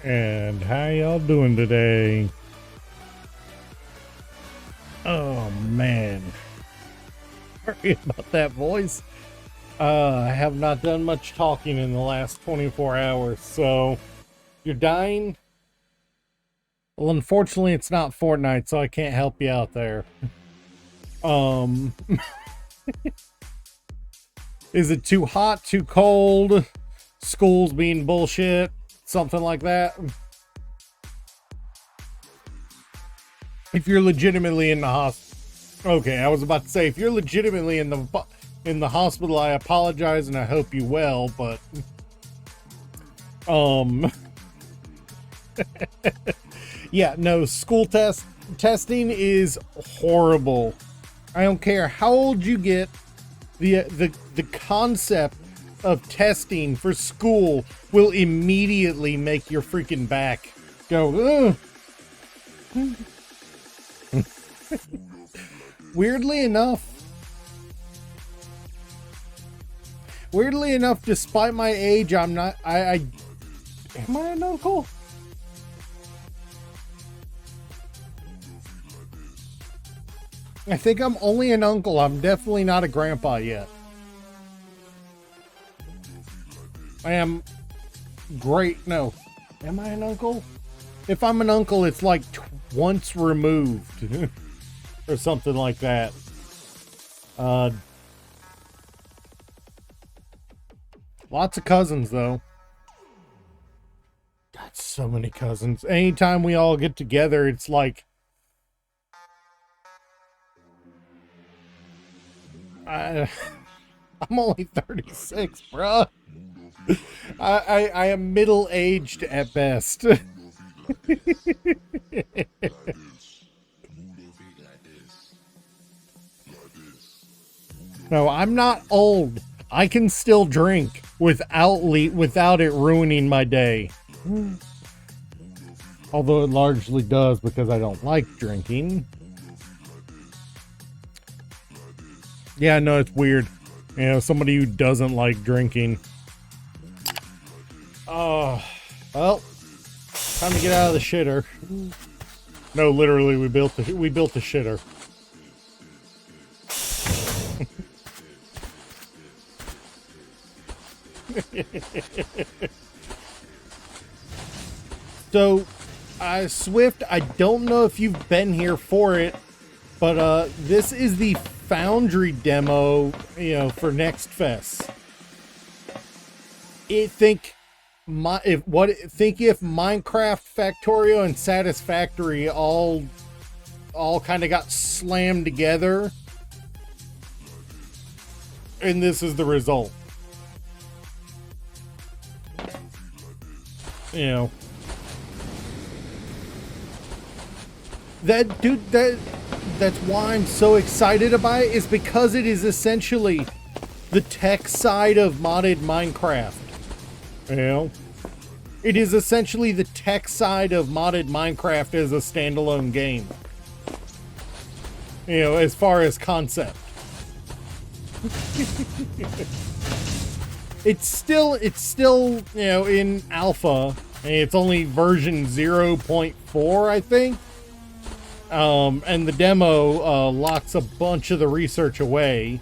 And how y'all doing today? Oh man, sorry about that voice. I have not done much talking in the last 24 hours, so you're dying? Well, unfortunately, it's not Fortnite, so I can't help you out there. Is it too hot, too cold? School's being bullshit? Something like that? If you're legitimately in the hospital, okay, I was about to say, if you're legitimately in the hospital, I apologize and I hope you well, but yeah, no, school testing is horrible. I don't care how old you get, the concept of testing for school will immediately make your freaking back go, ugh. Weirdly enough, despite my age, I'm not, am I an uncle? I think I'm only an uncle. I'm definitely not a grandpa yet. I am great. No. Am I an uncle? If I'm an uncle, it's like once removed or something like that. Lots of cousins, though. Got so many cousins. Anytime we all get together, it's like I'm only 36, bruh. I am middle-aged at best. No, I'm not old. I can still drink without it ruining my day. Although it largely does because I don't like drinking. Yeah, no, it's weird. You know, somebody who doesn't like drinking. Oh, well, time to get out of the shitter. No, literally, we built the shitter. So, Swift, I don't know if you've been here for it, but this is the Foundry demo, you know, for Next Fest. Think if Minecraft Factorio and Satisfactory all kind of got slammed together, and this is the result. You know, that's why I'm so excited about it, is because it is essentially the tech side of modded Minecraft. You know, it is essentially the tech side of modded Minecraft as a standalone game. You know, as far as concept. It's still, you know, in alpha, and it's only version 0.4, I think. And the demo locks a bunch of the research away.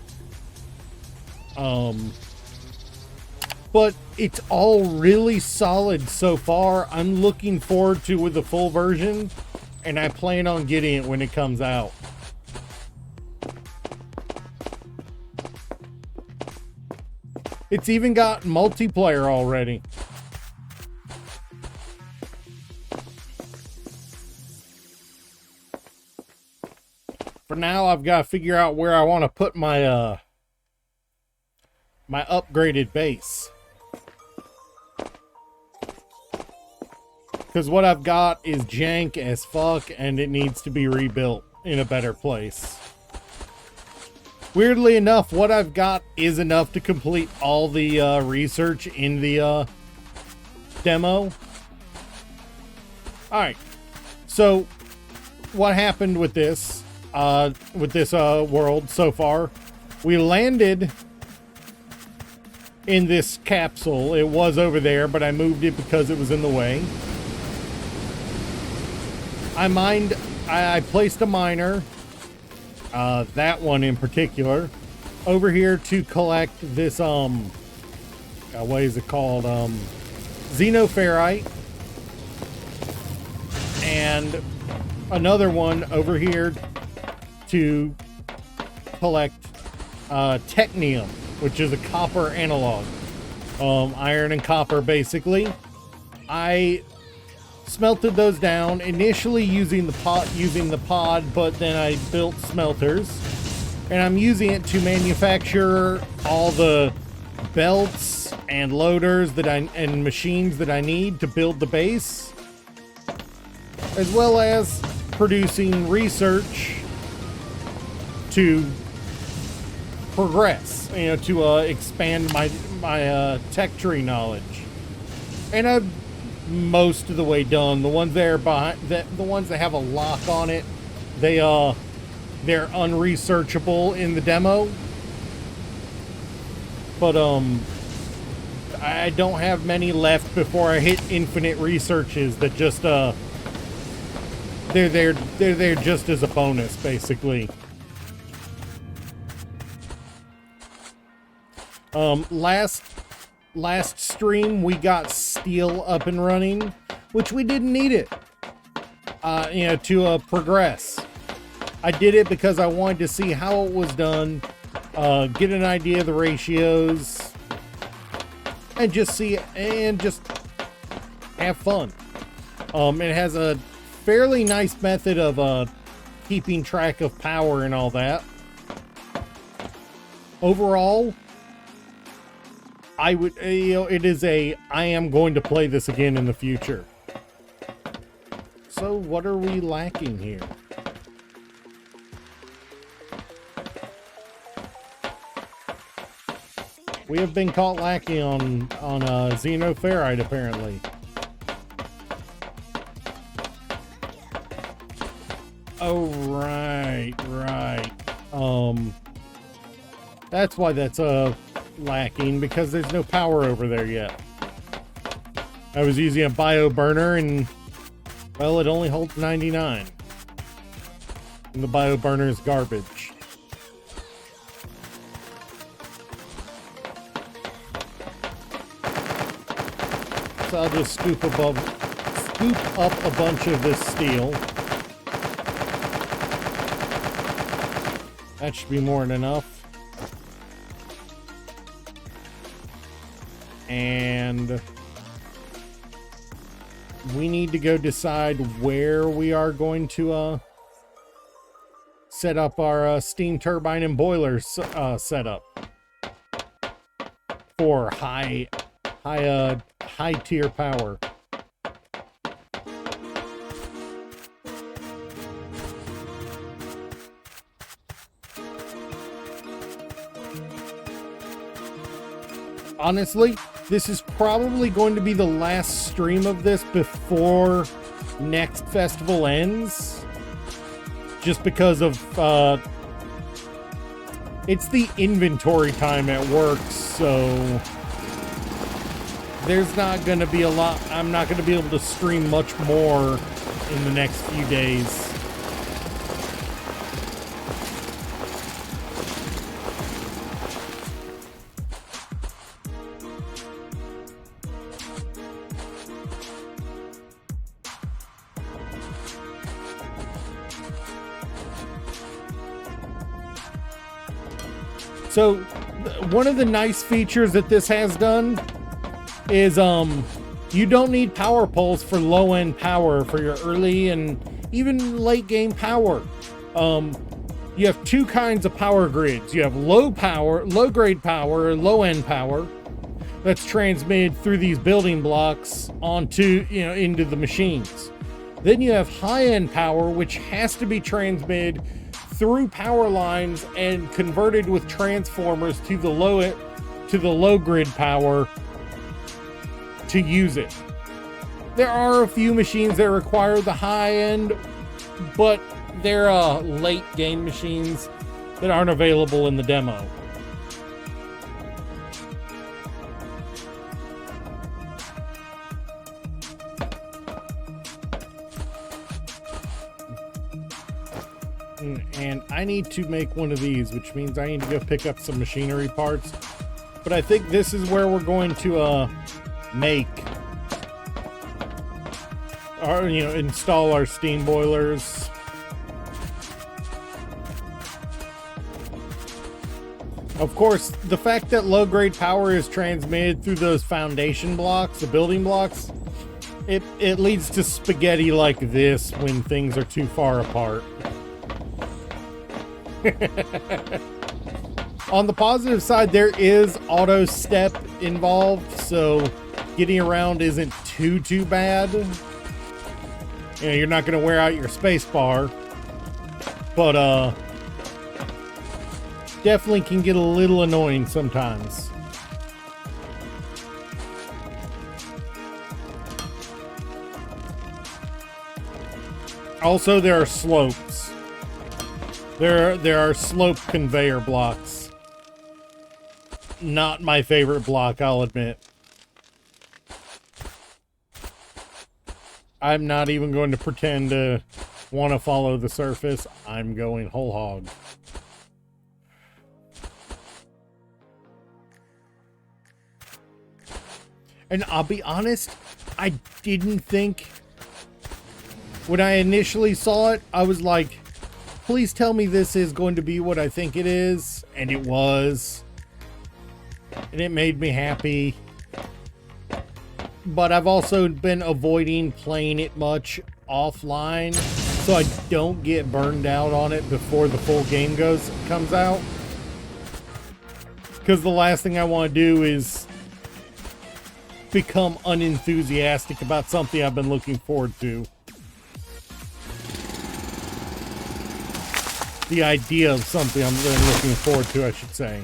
But it's all really solid so far. I'm looking forward to with the full version, and I plan on getting it when it comes out. It's even got multiplayer already. For now, I've got to figure out where I want to put my my upgraded base. Because what I've got is jank as fuck, and it needs to be rebuilt in a better place. Weirdly enough, what I've got is enough to complete all the research in the demo. Alright, so what happened with this world so far? We landed in this capsule. It was over there, but I moved it because it was in the way. I placed a miner, that one in particular, over here to collect this, what is it called? Xenoferrite. And another one over here to collect technium, which is a copper analog. Iron and copper, basically. I smelted those down initially using the pod, but then I built smelters, and I'm using it to manufacture all the belts and loaders and machines that I need to build the base, as well as producing research to progress, you know, to expand my tech tree knowledge. And I've most of the way done. The ones there behind the ones that have a lock on it, they're unresearchable in the demo. But I don't have many left before I hit infinite researches that just they're there just as a bonus, basically. Last stream we got steel up and running, which we didn't need it, you know, to progress. I did it because I wanted to see how it was done, get an idea of the ratios, and just have fun. It has a fairly nice method of keeping track of power and all that. Overall, I would, you know, I am going to play this again in the future. So what are we lacking here? We have been caught lacking on xenoferrite, apparently. Oh, right. That's why that's lacking, because there's no power over there yet. I was using a bio burner and, well, it only holds 99. And the bio burner is garbage. So I'll just scoop up a bunch of this steel. That should be more than enough. And we need to go decide where we are going to set up our steam turbine and boiler setup for high tier power. Honestly, this is probably going to be the last stream of this before next festival ends. Just because of, it's the inventory time at work, so there's not going to be a lot. I'm not going to be able to stream much more in the next few days. So, one of the nice features that this has done is you don't need power poles for low-end power for your early and even late game power. You have two kinds of power grids. You have low grade power, or low-end power that's transmitted through these building blocks onto, into the machines. Then you have high-end power, which has to be transmitted through power lines and converted with transformers to the low grid power to use it. There are a few machines that require the high end, but they're late game machines that aren't available in the demo. And I need to make one of these, which means I need to go pick up some machinery parts. But I think this is where we're going to make our, install our steam boilers. Of course, the fact that low grade power is transmitted through those foundation blocks, the building blocks, it leads to spaghetti like this when things are too far apart. On the positive side, there is auto step involved, so getting around isn't too bad. You're not going to wear out your space bar, but definitely can get a little annoying sometimes. Also, there are slopes. There are slope conveyor blocks. Not my favorite block, I'll admit. I'm not even going to pretend to want to follow the surface. I'm going whole hog. And I'll be honest, I didn't think... When I initially saw it, I was like, please tell me this is going to be what I think it is. And it was. And it made me happy. But I've also been avoiding playing it much offline, so I don't get burned out on it before the full game comes out. Because the last thing I want to do is become unenthusiastic about something I've been looking forward to. The idea of something I'm really looking forward to, I should say.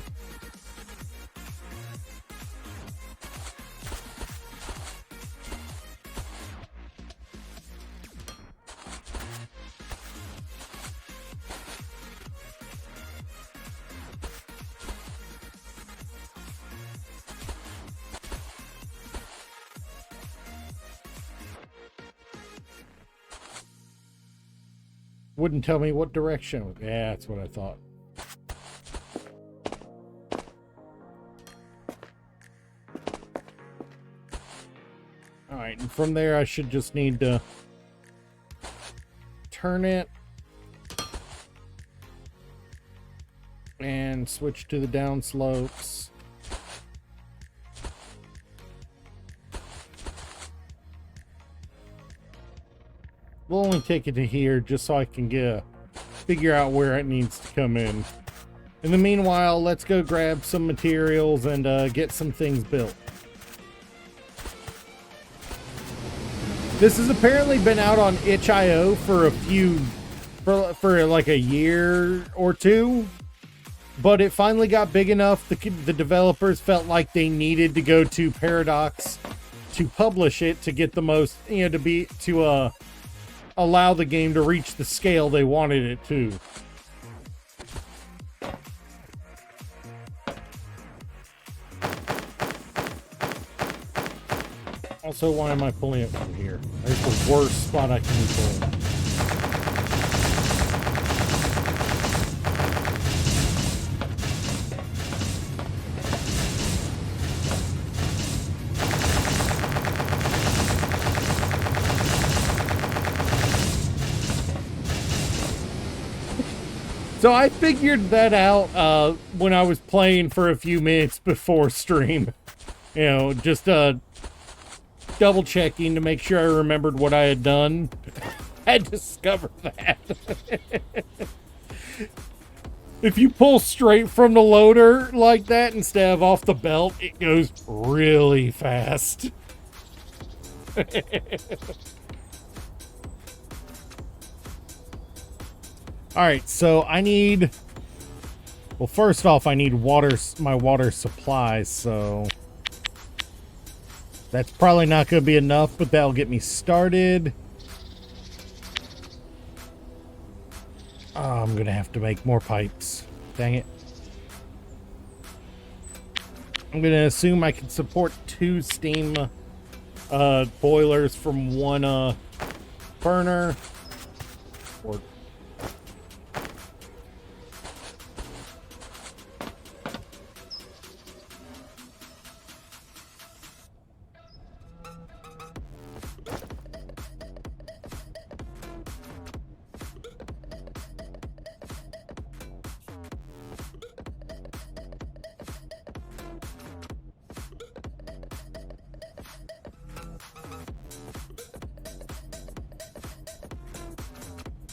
wouldn't tell me what direction. Yeah, that's what I thought. All right, and from there I should just need to turn it and switch to the down slopes. We'll only take it to here just so I can figure out where it needs to come in. In the meanwhile, let's go grab some materials and get some things built. This has apparently been out on itch.io for for like a year or two, but it finally got big enough. The developers felt like they needed to go to Paradox to publish it to get the most, to allow the game to reach the scale they wanted it to. Also, why am I pulling it from here? There's the worst spot I can be pulling. So I figured that out when I was playing for a few minutes before stream. Just double checking to make sure I remembered what I had done. I discovered that. If you pull straight from the loader like that instead of off the belt, it goes really fast. All right, so I need... Well, first off, I need my water supplies, so... That's probably not going to be enough, but that'll get me started. Oh, I'm going to have to make more pipes. Dang it. I'm going to assume I can support 2 steam boilers from 1 burner. Or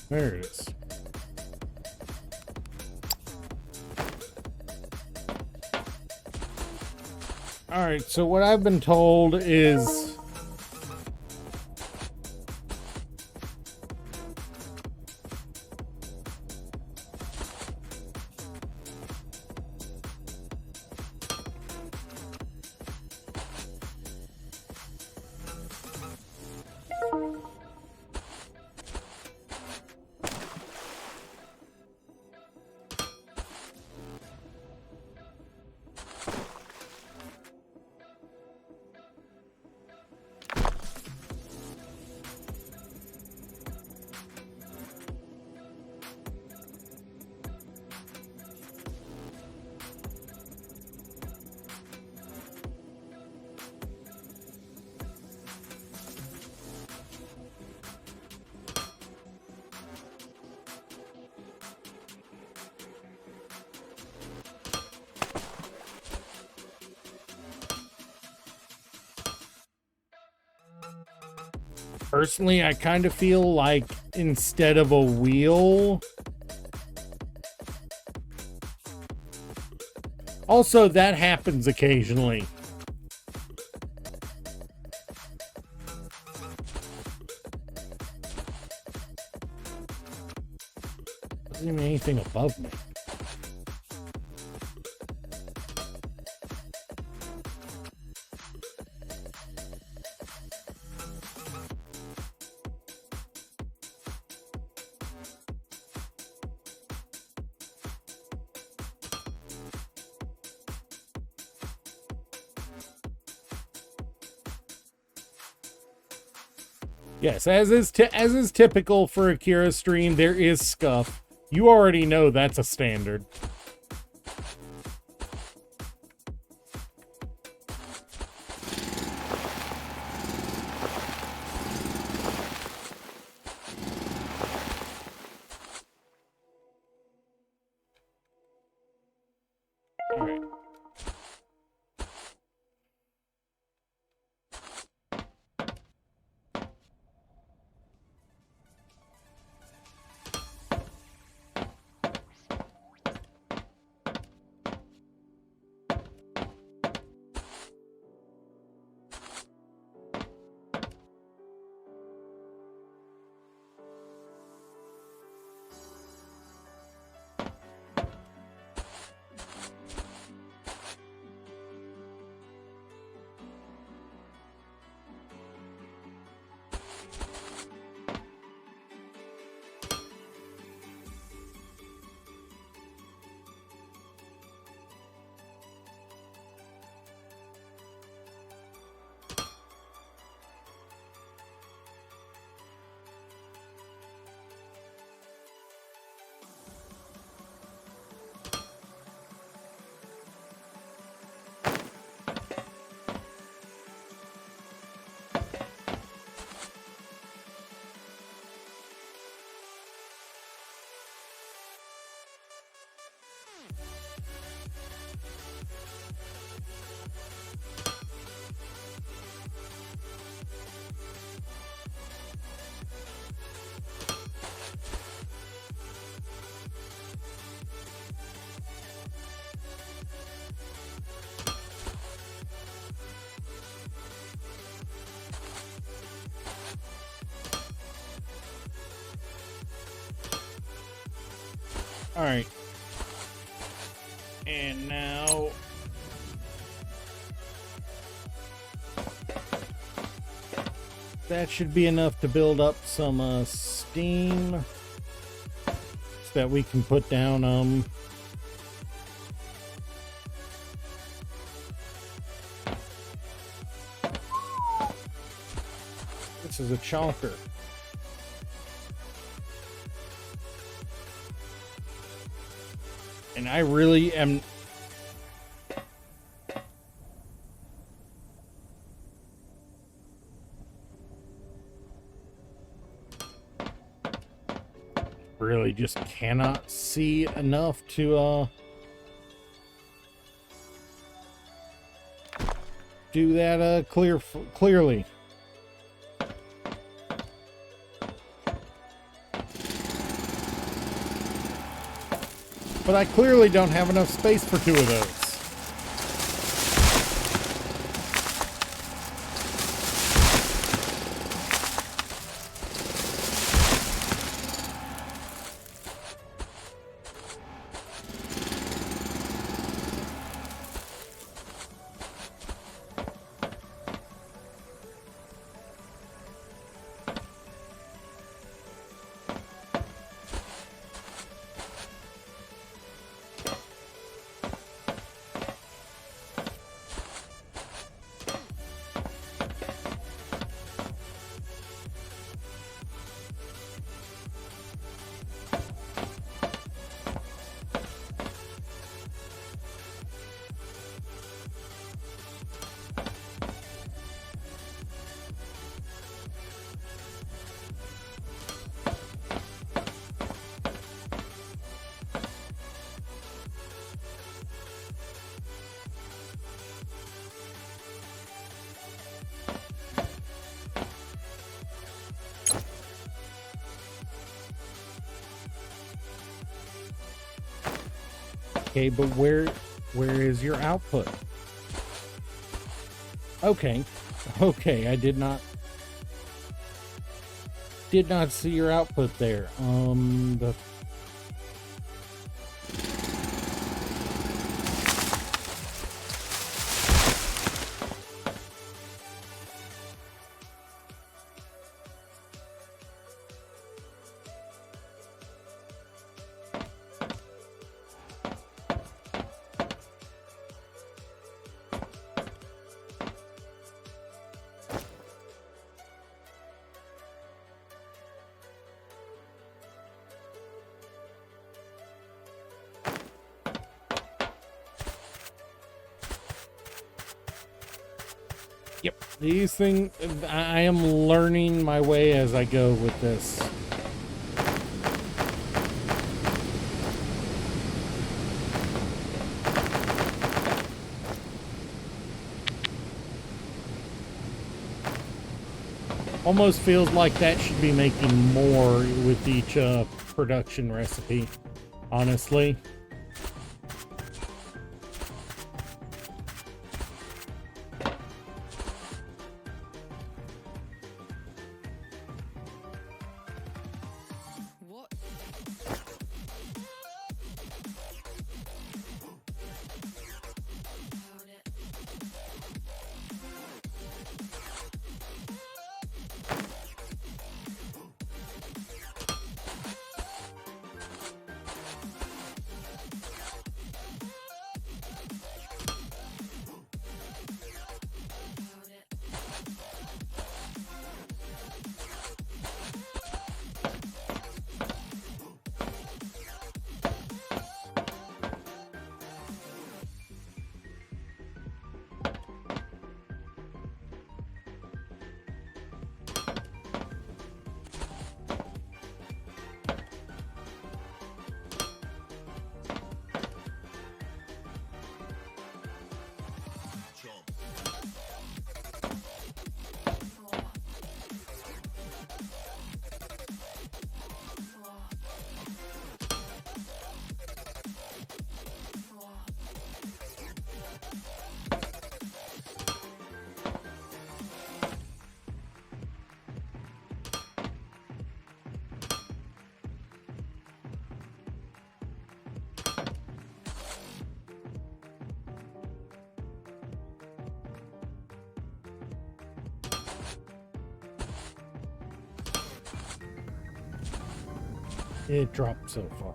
there it is. All right, so what I've been told is personally, I kind of feel like instead of a wheel... Also, that happens occasionally. Doesn't even anything above me. Yes, as is typical for a Kira stream, there is scuff. You already know that's a standard. All right. And now that should be enough to build up some steam so that we can put down this is a chonker. And I really am really just cannot see enough to do that clearly. But I clearly don't have enough space for two of those. Okay, but where is your output? Okay. Okay, I did not see your output there. The Yep. These things, I am learning my way as I go with this. Almost feels like that should be making more with each production recipe, honestly. It dropped so far.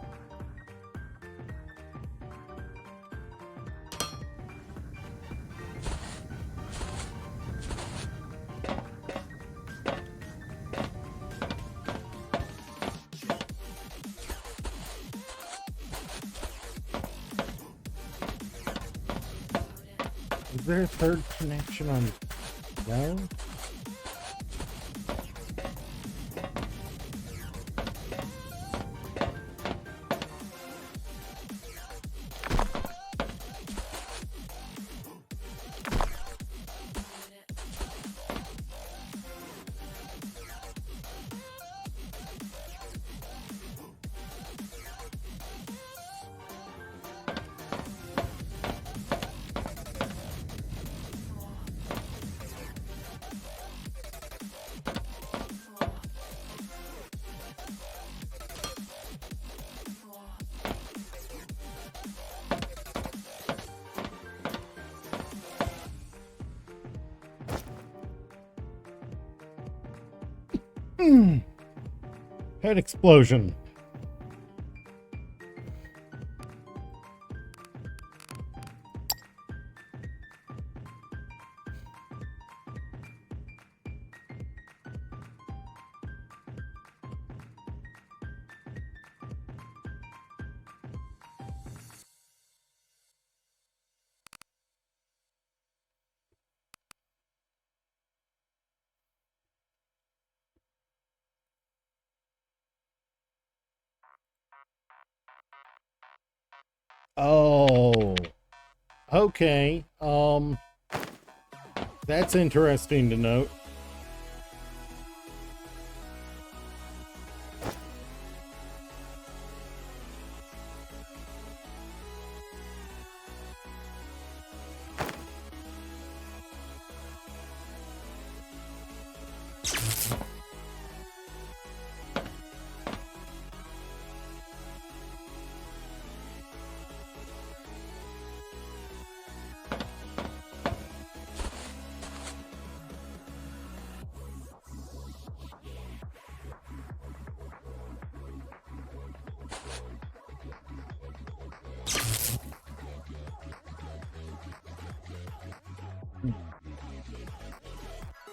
Is there a third connection on? No? Head explosion. Oh, okay. That's interesting to note.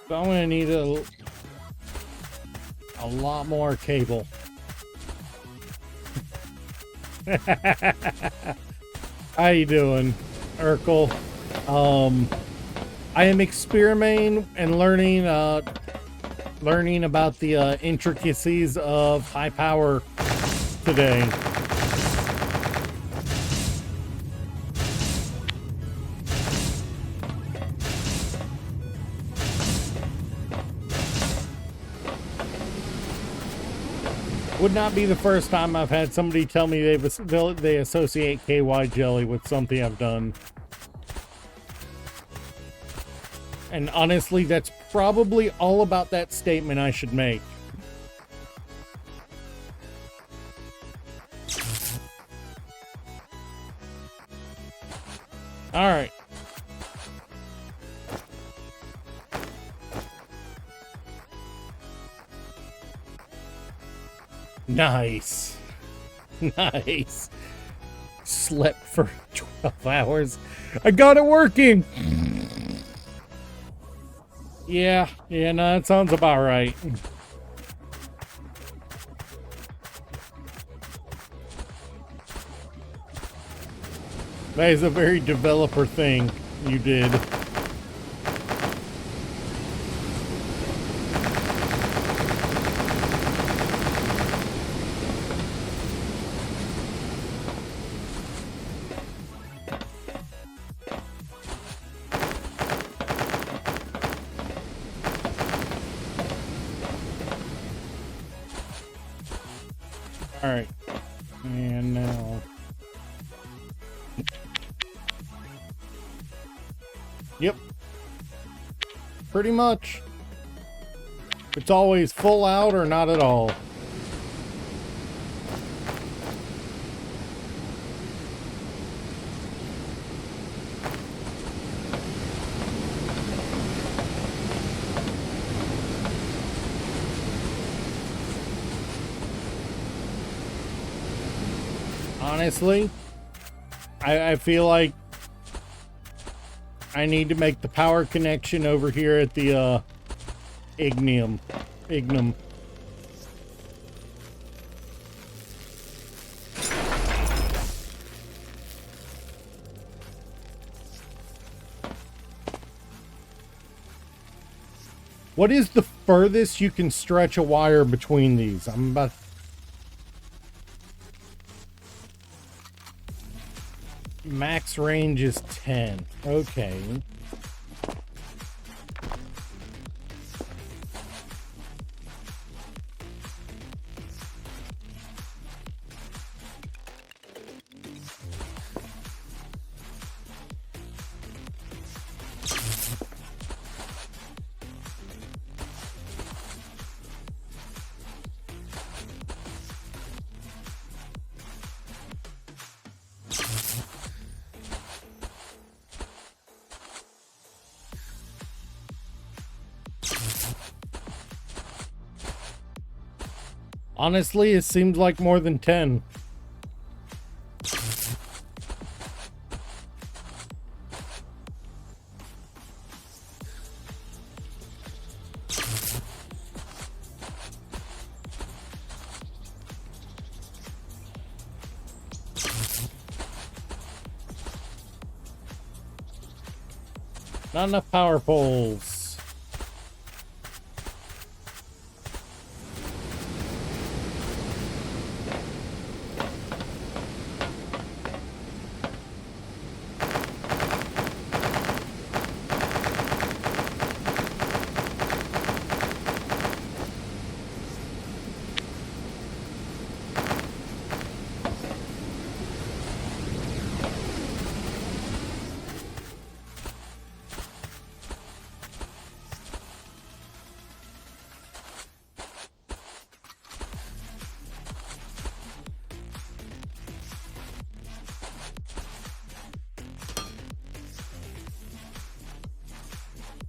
So I'm gonna need a lot more cable. How you doing, Urkel? I am experimenting and learning about the intricacies of high power today. Would not be the first time I've had somebody tell me they associate KY jelly with something I've done. And honestly, that's probably all about that statement I should make. All right. Nice. Nice. Slept for 12 hours. I got it working. Yeah, no, that sounds about right. That is a very developer thing you did. All right, and now, yep, pretty much. It's always full out or not at all. Honestly, I feel like I need to make the power connection over here at the Ignum. What is the furthest you can stretch a wire between these? I'm about... Max range is 10. Okay. Honestly, it seems like more than 10. Not enough power poles.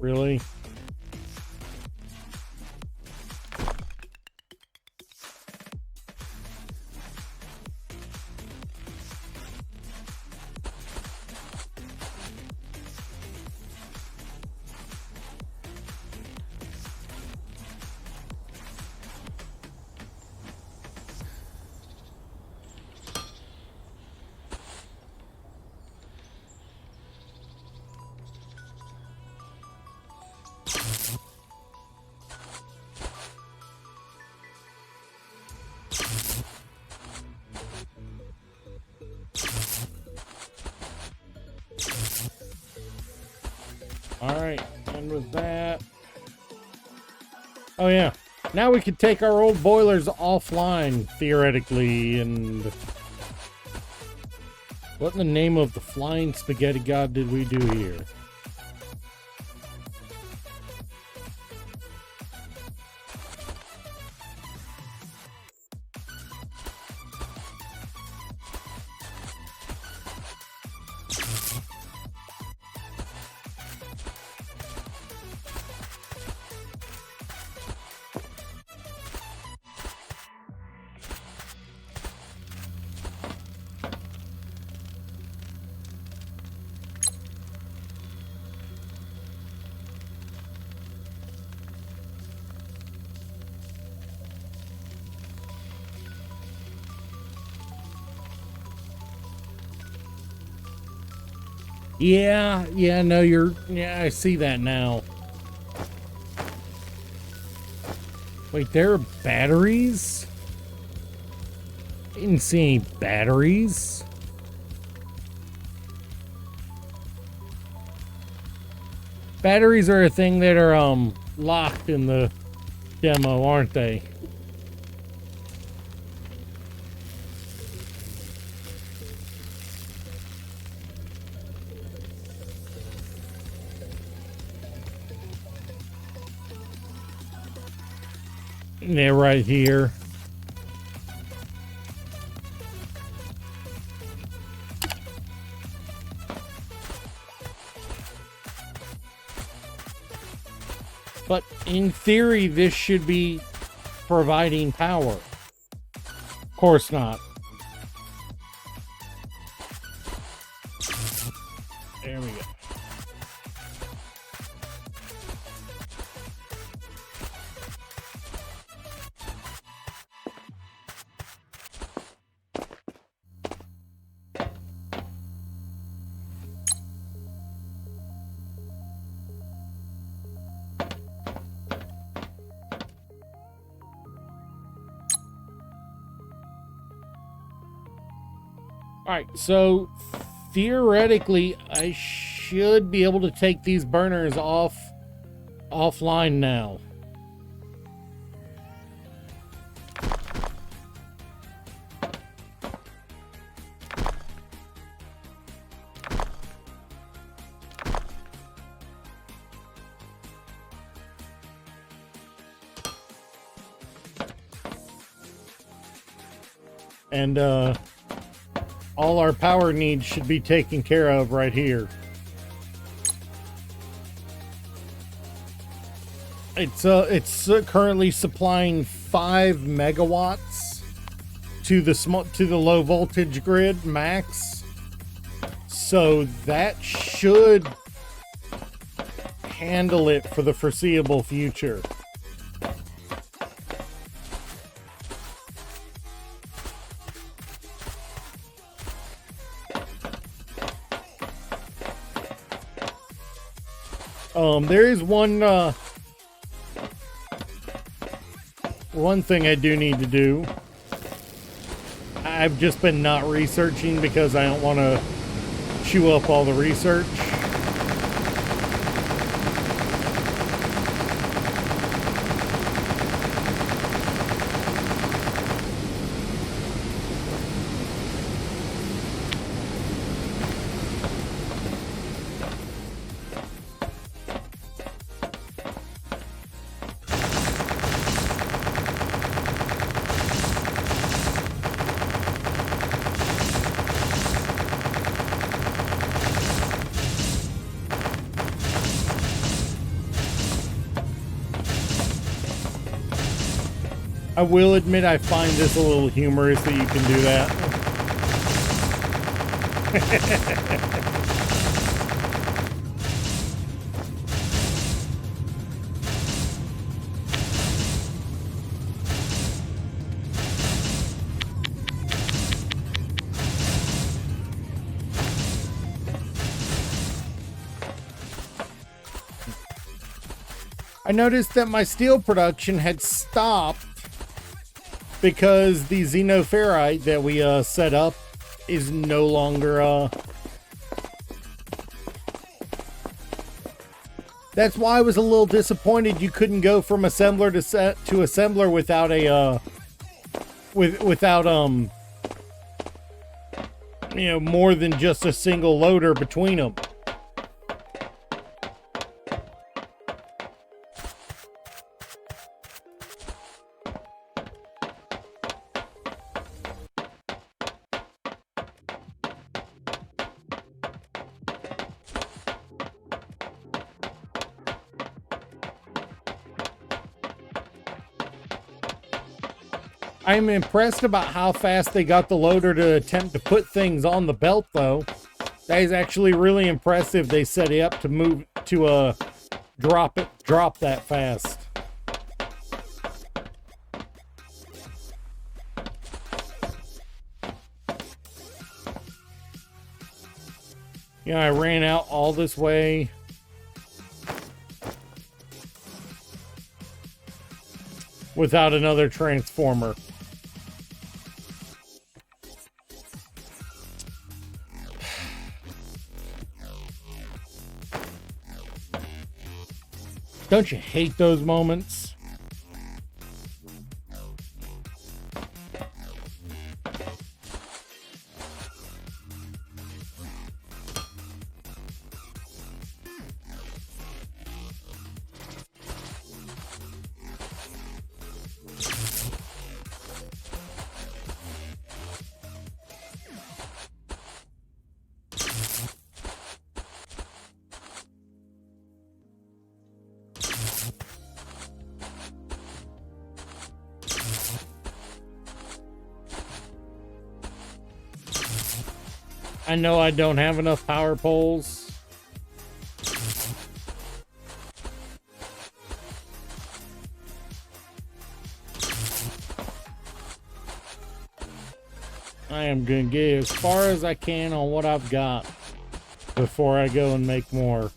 Really? Alright, and with that... Oh yeah, now we can take our old boilers offline, theoretically, and... What in the name of the flying spaghetti god did we do here? Yeah, no, yeah, I see that now. Wait, there are batteries? I didn't see any batteries. Batteries are a thing that are, locked in the demo, aren't they? They're right here. But in theory, this should be providing power. Of course not. There we go. Alright, so theoretically, I should be able to take these burners offline now. And, all our power needs should be taken care of right here. It's currently supplying 5 megawatts to the low voltage grid max. So that should handle it for the foreseeable future. There is one thing I do need to do. I've just been not researching because I don't want to chew up all the research. I will admit I find this a little humorous that you can do that. I noticed that my steel production had stopped because the xenoferrite that we set up is no longer That's why I was a little disappointed you couldn't go from assembler to assembler without a without you know, more than just a single loader between them. I'm impressed about how fast they got the loader to attempt to put things on the belt, though. That is actually really impressive. They set it up to move to drop that fast. Yeah, I ran out all this way. Without another transformer. Don't you hate those moments? I know I don't have enough power poles. I am going to get as far as I can on what I've got before I go and make more.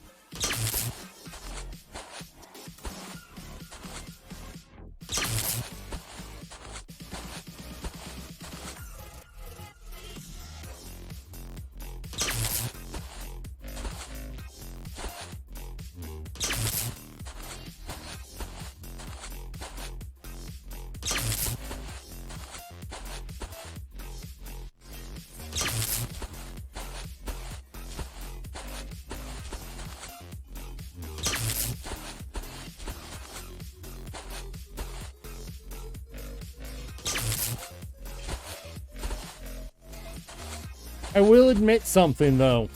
I will admit something, though.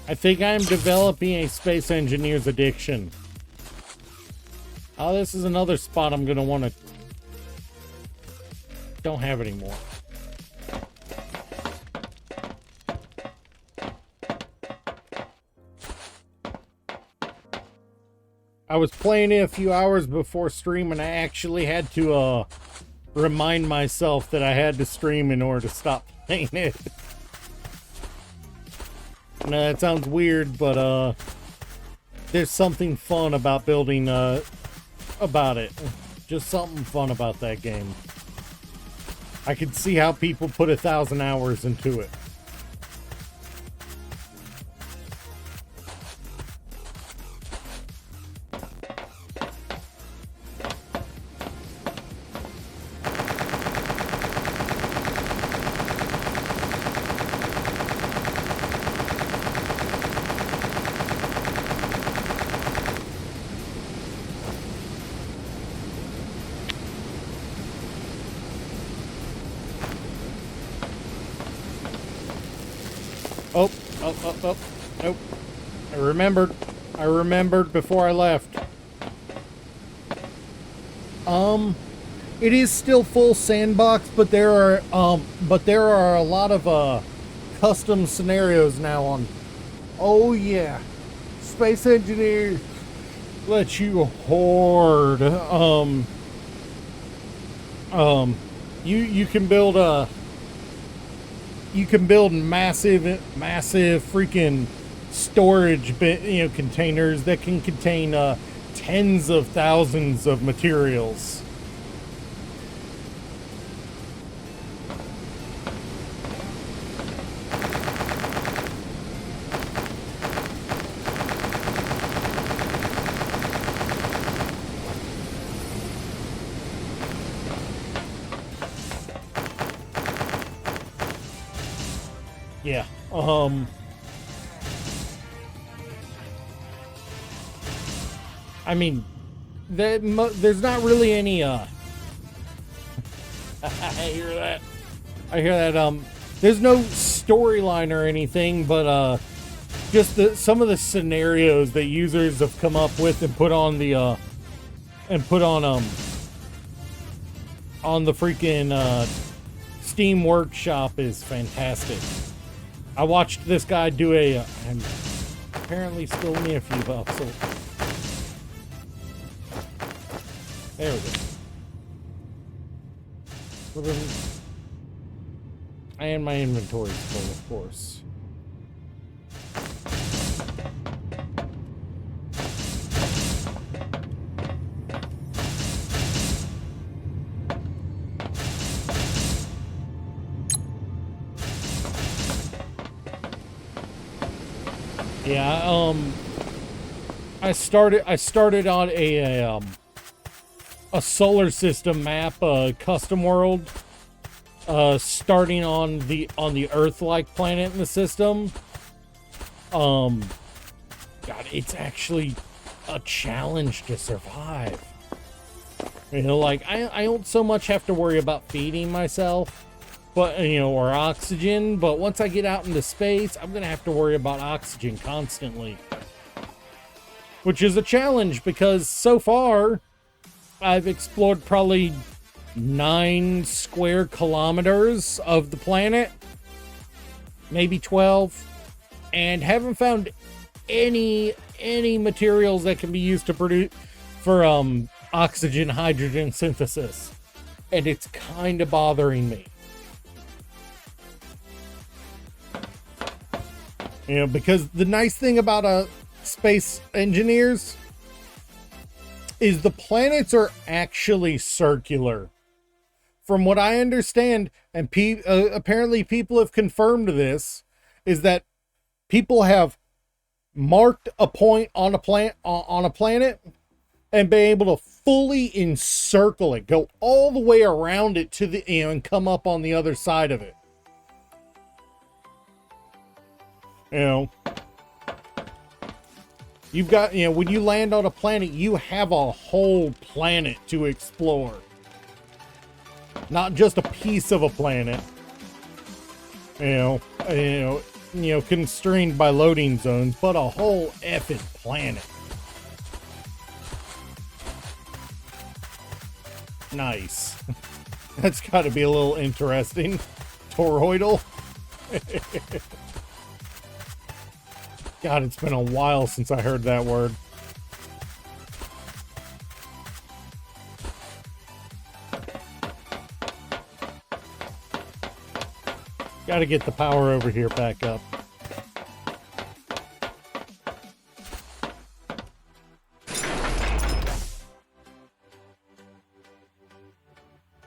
I think I'm developing a Space Engineer's addiction. Oh, this is another spot I'm going to want to... Don't have anymore. I was playing it a few hours before stream, and I actually had to remind myself that I had to stream in order to stop playing it. Now, that sounds weird, but there's something fun about building about it. Just something fun about that game. I could see how people put 1,000 hours into it. Oh, nope. I remembered before I left. It is still full sandbox, but there are a lot of custom scenarios now on. Oh yeah, Space Engineer lets you hoard. You can build a. You can build massive freaking storage containers that can contain tens of thousands of materials. Yeah. I mean, there's not really any, I hear that. I hear that, there's no storyline or anything, but, just some of the scenarios that users have come up with and put on the, on the freaking, Steam Workshop is fantastic. I watched this guy do and apparently stole me a few bucks. So. There we go. And my inventory's full, of course. Yeah, I started on a solar system map, custom world, starting on the Earth-like planet in the system. God, it's actually a challenge to survive. You know, like I don't so much have to worry about feeding myself, but or oxygen. But once I get out into space, I'm gonna have to worry about oxygen constantly, which is a challenge because so far I've explored probably 9 square kilometers of the planet, maybe 12, and haven't found any materials that can be used to produce for oxygen hydrogen synthesis, and it's kind of bothering me. Because the nice thing about space engineers is the planets are actually circular. From what I understand, and apparently people have confirmed this, is that people have marked a point on a planet and been able to fully encircle it, go all the way around it to the and come up on the other side of it. You've got, when you land on a planet, you have a whole planet to explore. Not just a piece of a planet. Constrained by loading zones, but a whole effing planet. Nice. That's got to be a little interesting. Toroidal. God, it's been a while since I heard that word. Gotta get the power over here back up.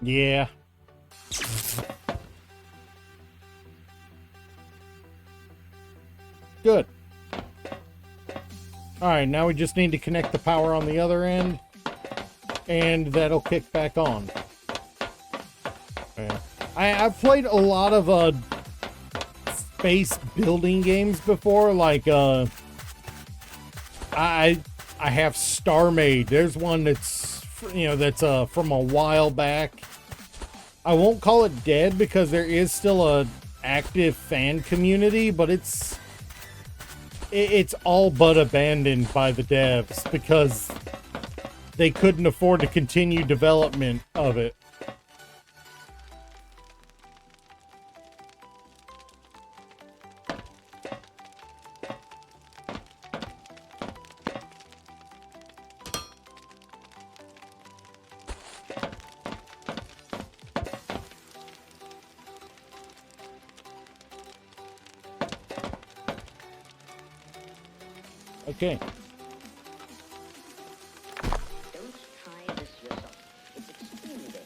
Yeah. Good. Alright, now we just need to connect the power on the other end, and that'll kick back on. Yeah. I've played a lot of space building games before, like I have StarMade. There's one that's from a while back. I won't call it dead because there is still a active fan community, but it's all but abandoned by the devs because they couldn't afford to continue development of it. Okay. Don't try this yourself. It's extremely dangerous.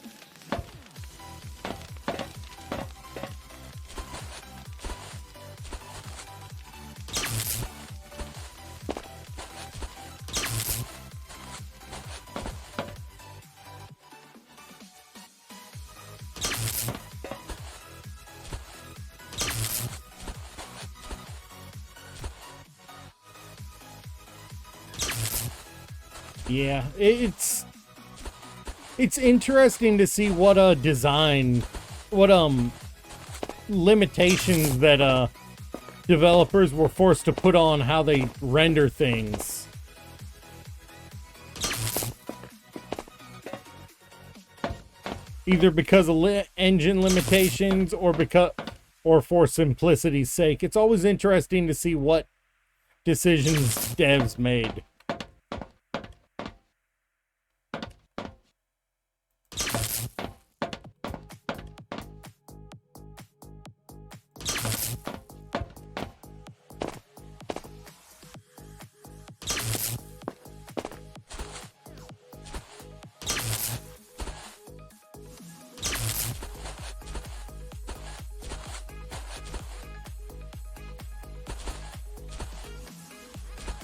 Yeah, it's interesting to see what design, what limitations that developers were forced to put on how they render things. Either because of engine limitations or for simplicity's sake. It's always interesting to see what decisions devs made.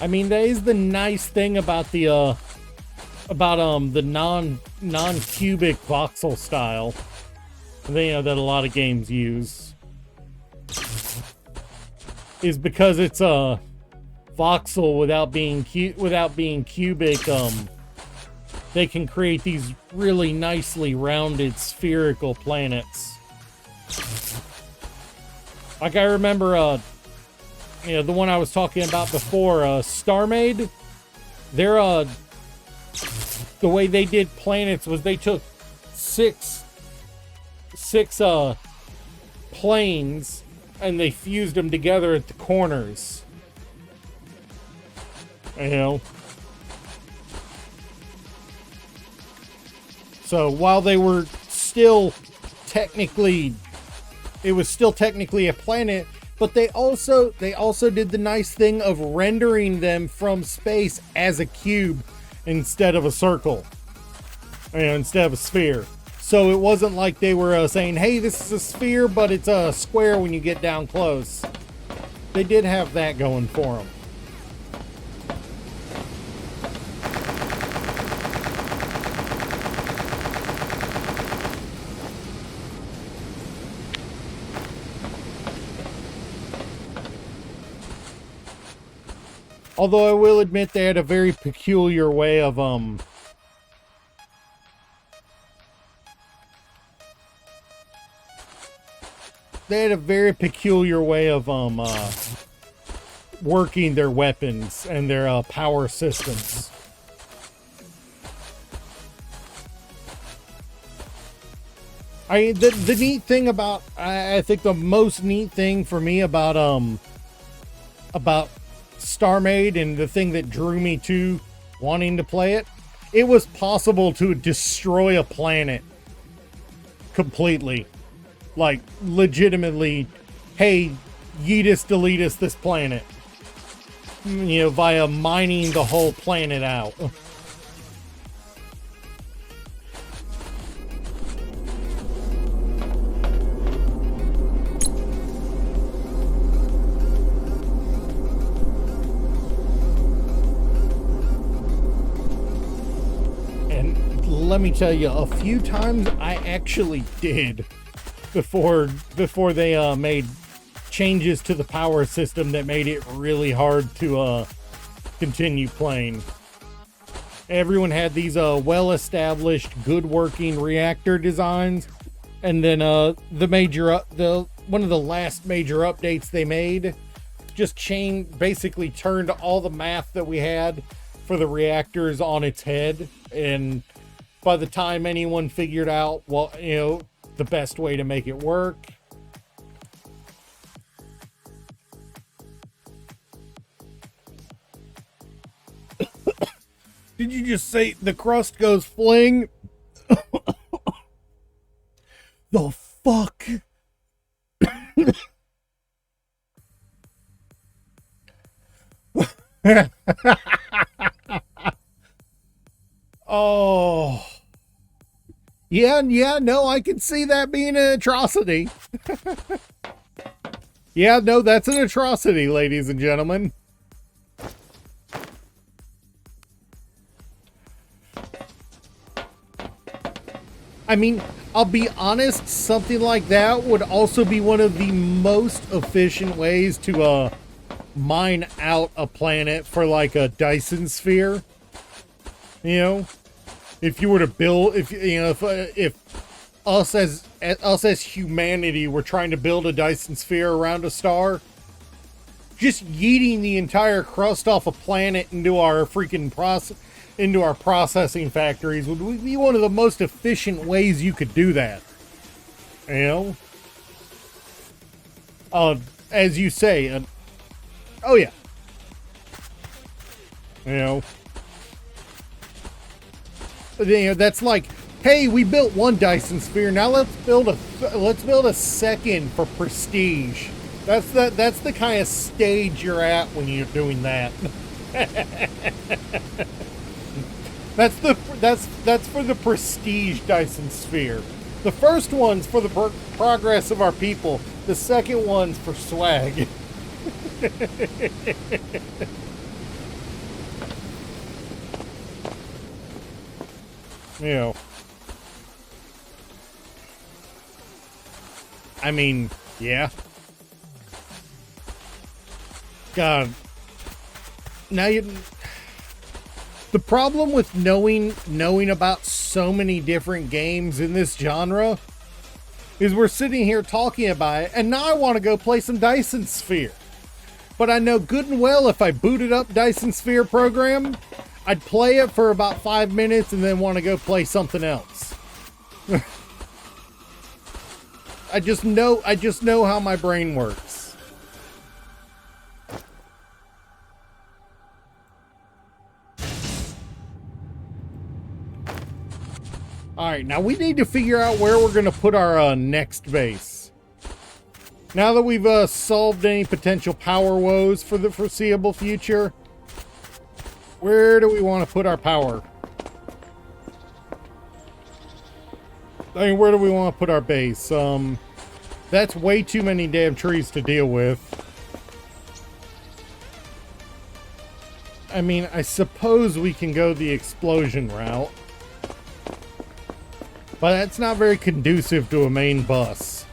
I mean, that is the nice thing about the non-cubic voxel style, that a lot of games use, is because it's a voxel without being cubic. They can create these really nicely rounded spherical planets. Like I remember, the one I was talking about before, StarMade, the way they did planets was they took six planes and they fused them together at the corners. So while they were still technically, it was still technically a planet, but they also did the nice thing of rendering them from space as a cube instead of a circle, instead of a sphere. So it wasn't like they were saying, hey, this is a sphere, but it's a square when you get down close. They did have that going for them. Although I will admit they had a very peculiar way of, working their weapons and their power systems. The neat thing about, I think the most neat thing for me about StarMade, and the thing that drew me to wanting to play it, it was possible to destroy a planet completely. Like, legitimately, hey, yeetus deletus this planet. Via mining the whole planet out. Let me tell you, a few times I actually did before they made changes to the power system that made it really hard to continue playing. Everyone had these well-established, good working reactor designs, and then one of the last major updates they made just basically turned all the math that we had for the reactors on its head. And by the time anyone figured out, the best way to make it work, did you just say the crust goes fling? The fuck? Oh. Yeah, no, I can see that being an atrocity. Yeah, no, that's an atrocity, ladies and gentlemen. I mean, I'll be honest, something like that would also be one of the most efficient ways to mine out a planet for like a Dyson sphere. You know, if you were to build, if us as humanity were trying to build a Dyson sphere around a star, just yeeting the entire crust off a planet into our processing factories would be one of the most efficient ways you could do that. You know, as you say, oh yeah, you know, that's like, hey, we built one Dyson sphere. Now let's build a second for prestige. That's the kind of stage you're at when you're doing that. that's for the prestige Dyson sphere. The first one's for the progress of our people. The second one's for swag. You know, I mean, yeah. God. Now the problem with knowing about so many different games in this genre is we're sitting here talking about it, and now I want to go play some Dyson Sphere. But I know good and well if I booted up Dyson Sphere program, I'd play it for about 5 minutes and then want to go play something else. I just know how my brain works. Alright, now we need to figure out where we're going to put our next base. Now that we've solved any potential power woes for the foreseeable future, where do we want to put our power? I mean, where do we want to put our base? That's way too many damn trees to deal with. I mean, I suppose we can go the explosion route. But that's not very conducive to a main bus.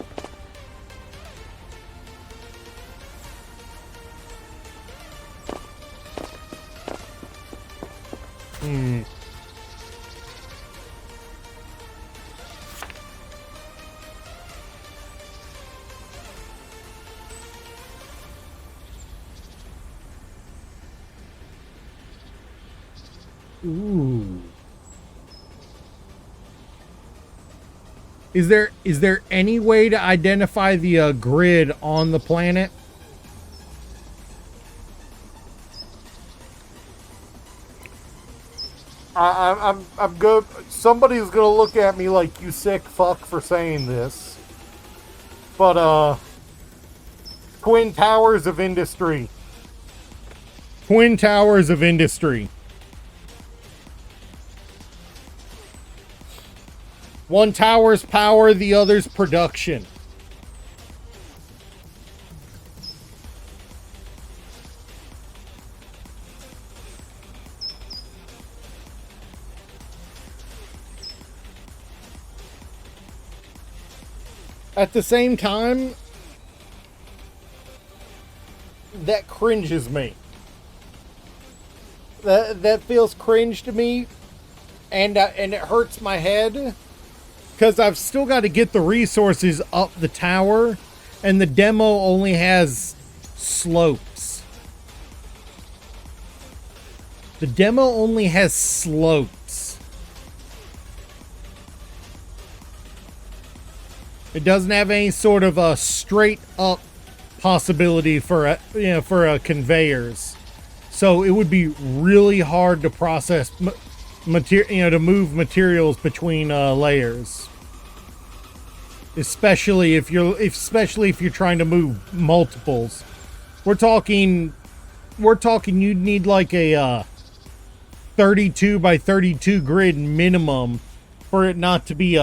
Ooh. Is there any way to identify the grid on the planet? I'm good. Somebody's gonna look at me like, you sick fuck for saying this. But Twin Towers of Industry. Twin Towers of Industry. One tower's power, the other's production. At the same time, that cringes me. That feels cringe to me, and it hurts my head. Because I've still got to get the resources up the tower, and the demo only has slopes. The demo only has slopes. It doesn't have any sort of a straight up possibility for conveyors. So it would be really hard to process to move materials between layers. Especially if you're trying to move multiples. We're talking you'd need like a 32 by 32 grid minimum for it not to be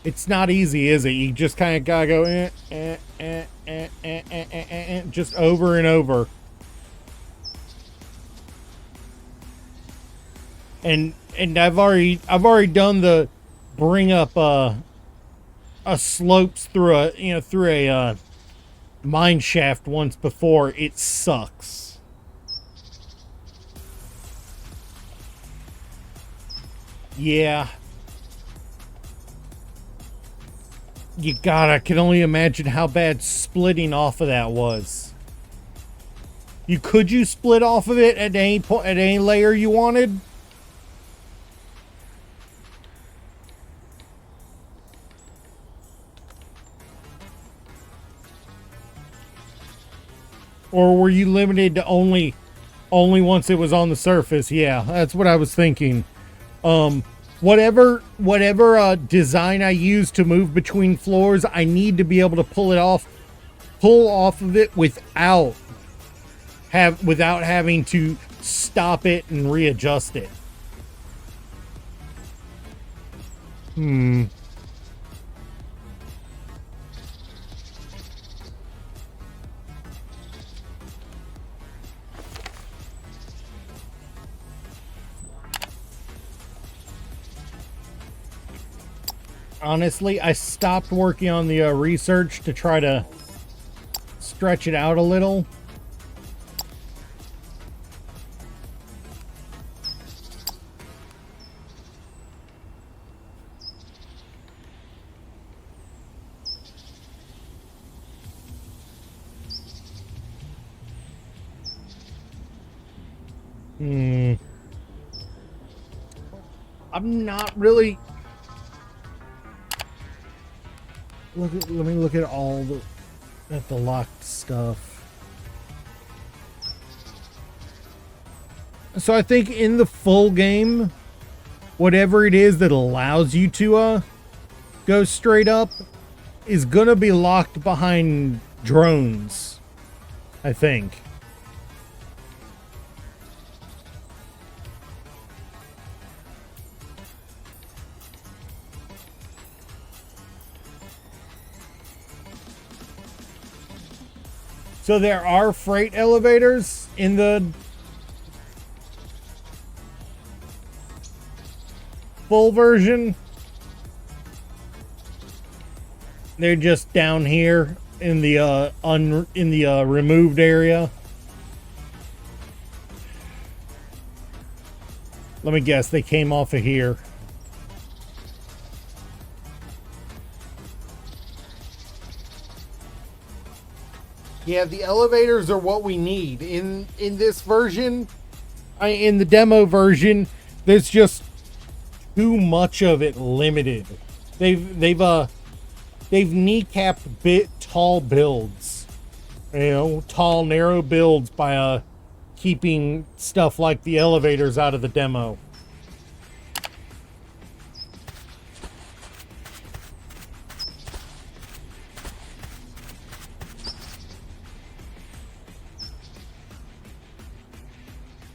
it's not easy, is it? You just kind of gotta go just over and over. And I've already done the bring up a slopes through a mine shaft once before. It sucks. Yeah. I can only imagine how bad splitting off of that was. Could you split off of it at any point, at any layer you wanted? Or were you limited to only once it was on the surface? Yeah, that's what I was thinking. Whatever design I use to move between floors, I need to be able to pull off of it without having to stop it and readjust it. Honestly, I stopped working on the research to try to stretch it out a little. I'm not really... Let me look at all the locked stuff. So I think in the full game, whatever it is that allows you to go straight up is gonna be locked behind drones, I think. So there are freight elevators in the full version. They're just down here in the removed area. Let me guess, they came off of here. Yeah, the elevators are what we need in this version. In the demo version, there's just too much of it limited. They've kneecapped tall builds, tall narrow builds by keeping stuff like the elevators out of the demo.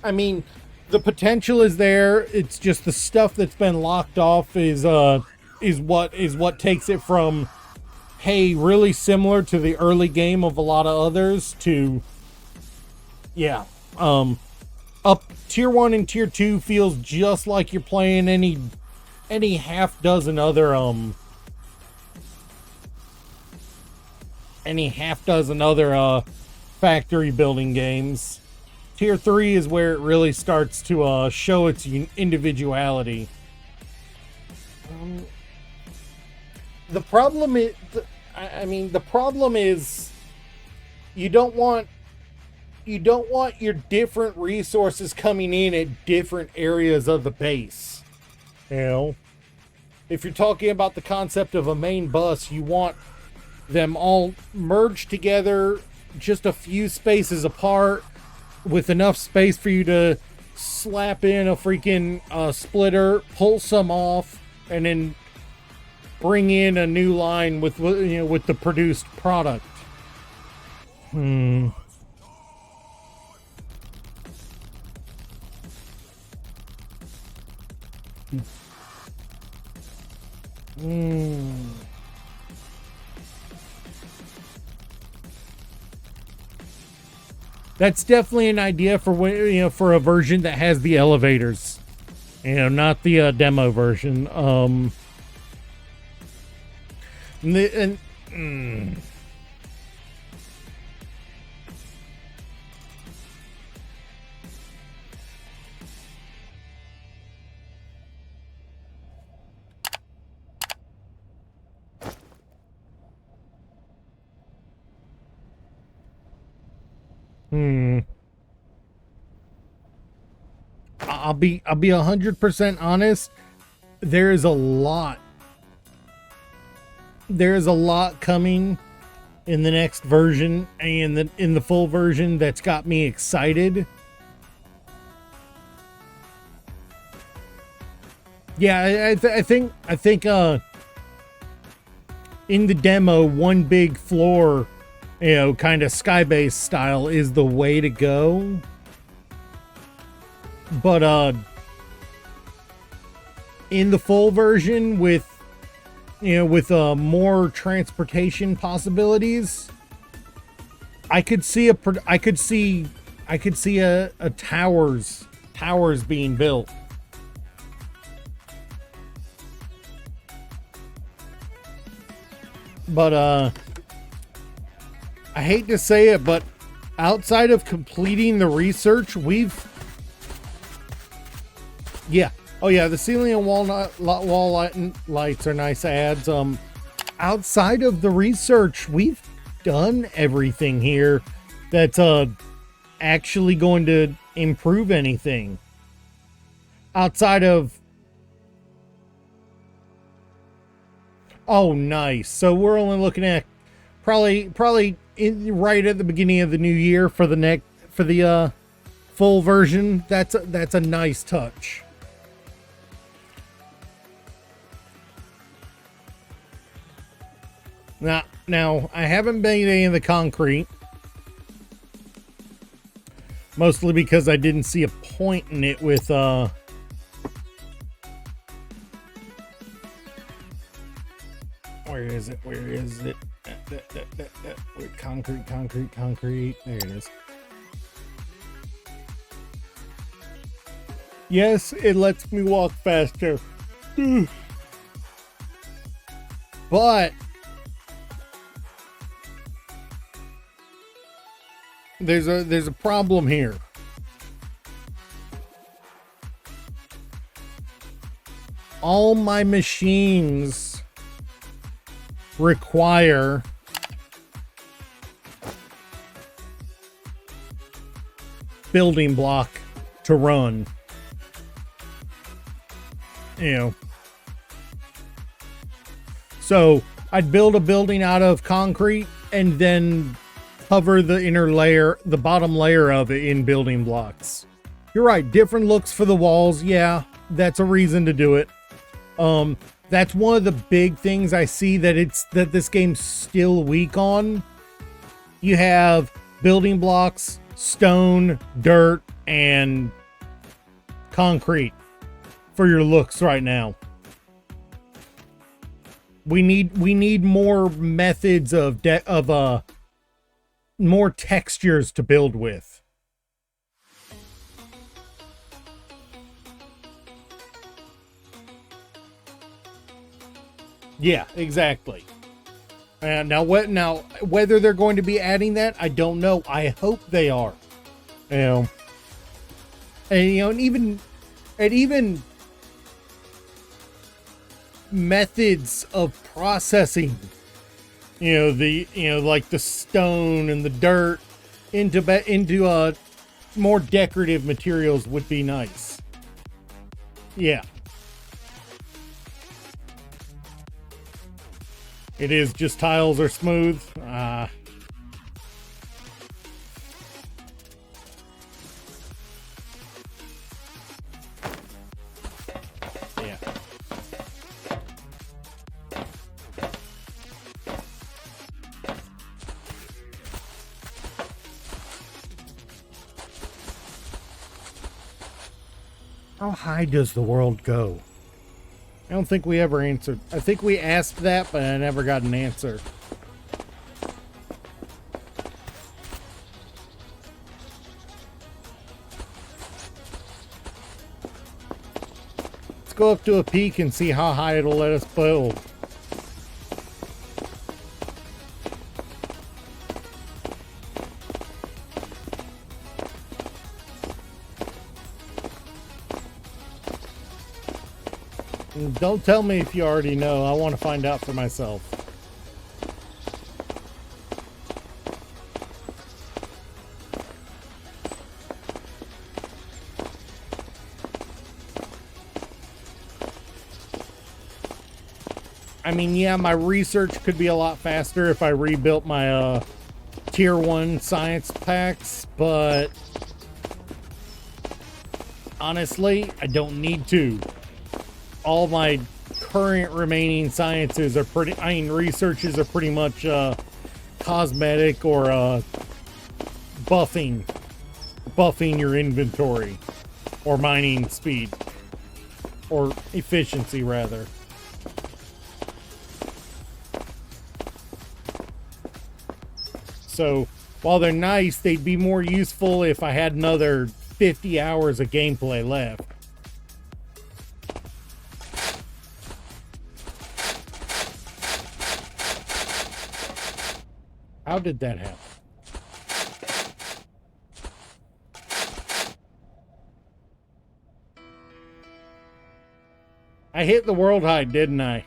I mean, the potential is there. It's just the stuff that's been locked off is what takes it from, hey, really similar to the early game of a lot of others to, yeah, up tier 1 and tier 2 feels just like you're playing any half dozen other factory building games. Tier 3 is where it really starts to show its individuality. The problem is you don't want your different resources coming in at different areas of the base. If you're talking about the concept of a main bus, you want them all merged together just a few spaces apart, with enough space for you to slap in a freaking splitter, pull some off, and then bring in a new line with the produced product. That's definitely an idea for for a version that has the elevators, not the demo version. I'll be 100% honest. There is a lot coming in the next version and in the full version that's got me excited. Yeah, I think in the demo, one big floor, kind of Skybase style is the way to go. But in the full version with more transportation possibilities, I could see a towers being built. But I hate to say it, but outside of completing the research, oh yeah, the ceiling and wall lights are nice adds. Outside of the research, we've done everything here that's actually going to improve anything. Outside of, oh nice. So we're only looking at probably right at the beginning of the new year for the full version. That's a nice touch. Now, I haven't made any of the concrete, mostly because I didn't see a point in it with where is it? Concrete. There it is. Yes, it lets me walk faster. But there's a problem here. All my machines require building block to run. So I'd build a building out of concrete and then cover the inner layer, the bottom layer of it in building blocks. You're right, different looks for the walls. Yeah, that's a reason to do it. That's one of the big things I see that this game's still weak on. You have building blocks, stone, dirt, and concrete for your looks right now. We need more methods of more textures to build with. Yeah, exactly. And now whether they're going to be adding that, I don't know. I hope they are. And even methods of processing, like the stone and the dirt into more decorative materials would be nice. Yeah. It is just tiles are smooth. Yeah. How high does the world go? I don't think we ever answered. I think we asked that, but I never got an answer. Let's go up to a peak and see how high it'll let us build. Don't tell me if you already know. I want to find out for myself. I mean, yeah, my research could be a lot faster if I rebuilt my tier 1 science packs, but honestly, I don't need to. All my current remaining sciences are researches are pretty much cosmetic or buffing your inventory or mining speed or efficiency rather. So while they're nice, they'd be more useful if I had another 50 hours of gameplay left. How did that happen? I hit the world height, didn't I?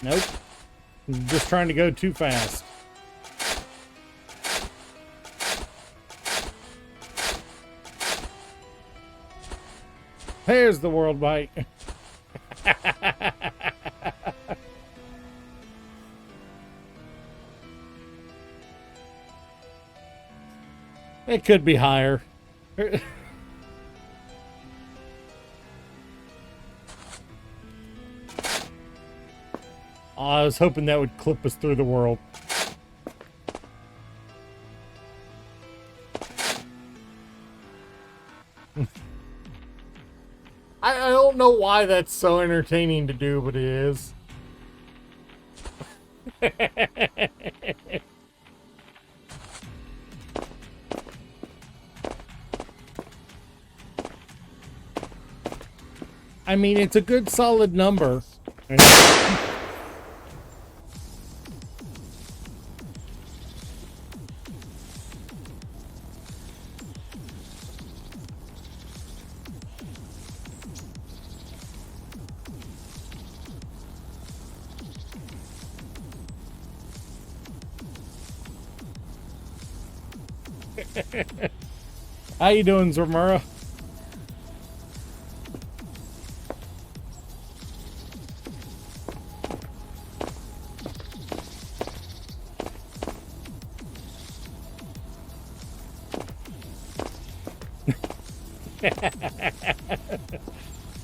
Nope. I'm just trying to go too fast. There's the world height. It could be higher. I was hoping that would clip us through the world. I don't know why that's so entertaining to do, but it is. I mean, it's a good solid number. How you doing, Zormura?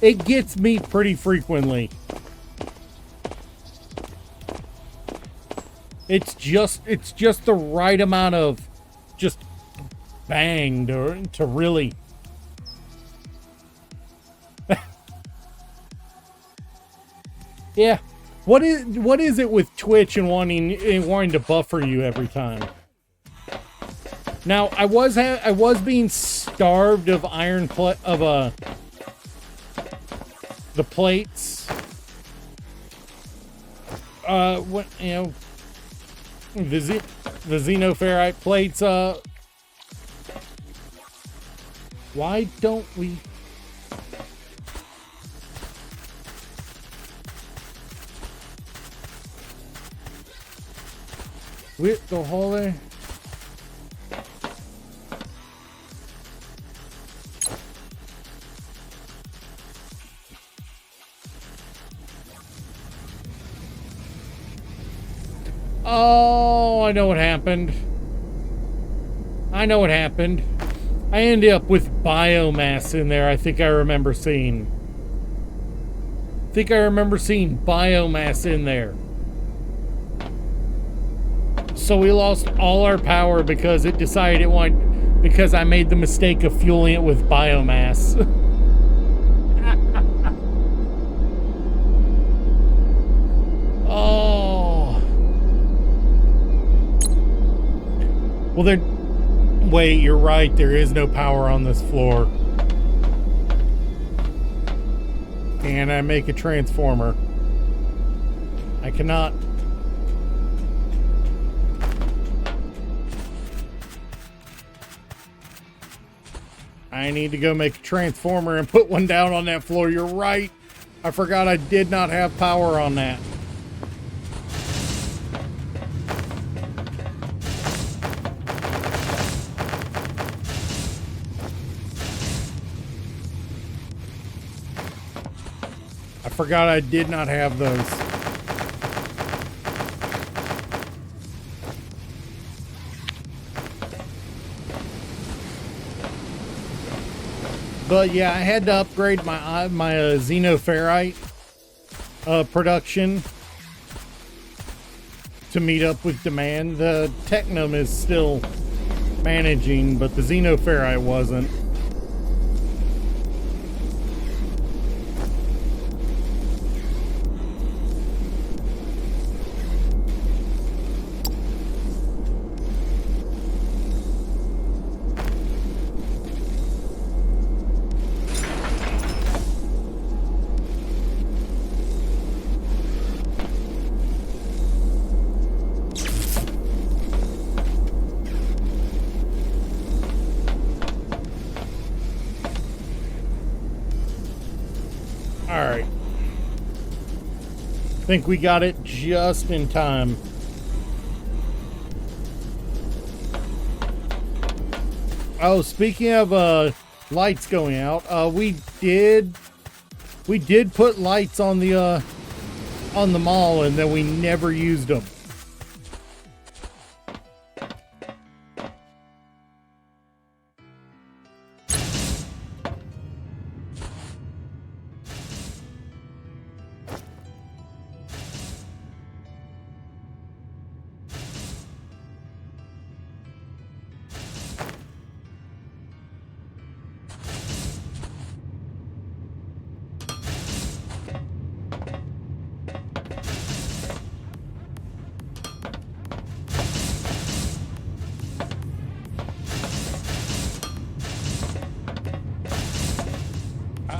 It gets me pretty frequently. It's just the right amount of just bang to really yeah. What is it with Twitch and wanting to buffer you every time? Now I was being starved of the plates. What, you know, the xenoferrite plates. Why don't we? With the holy. Oh, I know what happened. I ended up with biomass in there. I think I remember seeing biomass in there. So we lost all our power because it decided it wanted, because I made the mistake of fueling it with biomass. Oh. Well, then, wait, you're right. There is no power on this floor. Can I make a transformer? I cannot. I need to go make a transformer and put one down on that floor. You're right. I forgot I did not have power on that. forgot I did not have those. But yeah, I had to upgrade my xenoferrite production to meet up with demand. The Technum is still managing, but the xenoferrite wasn't. Alright. Think we got it just in time. Oh, speaking of lights going out, we did put lights on the mall, and then we never used them.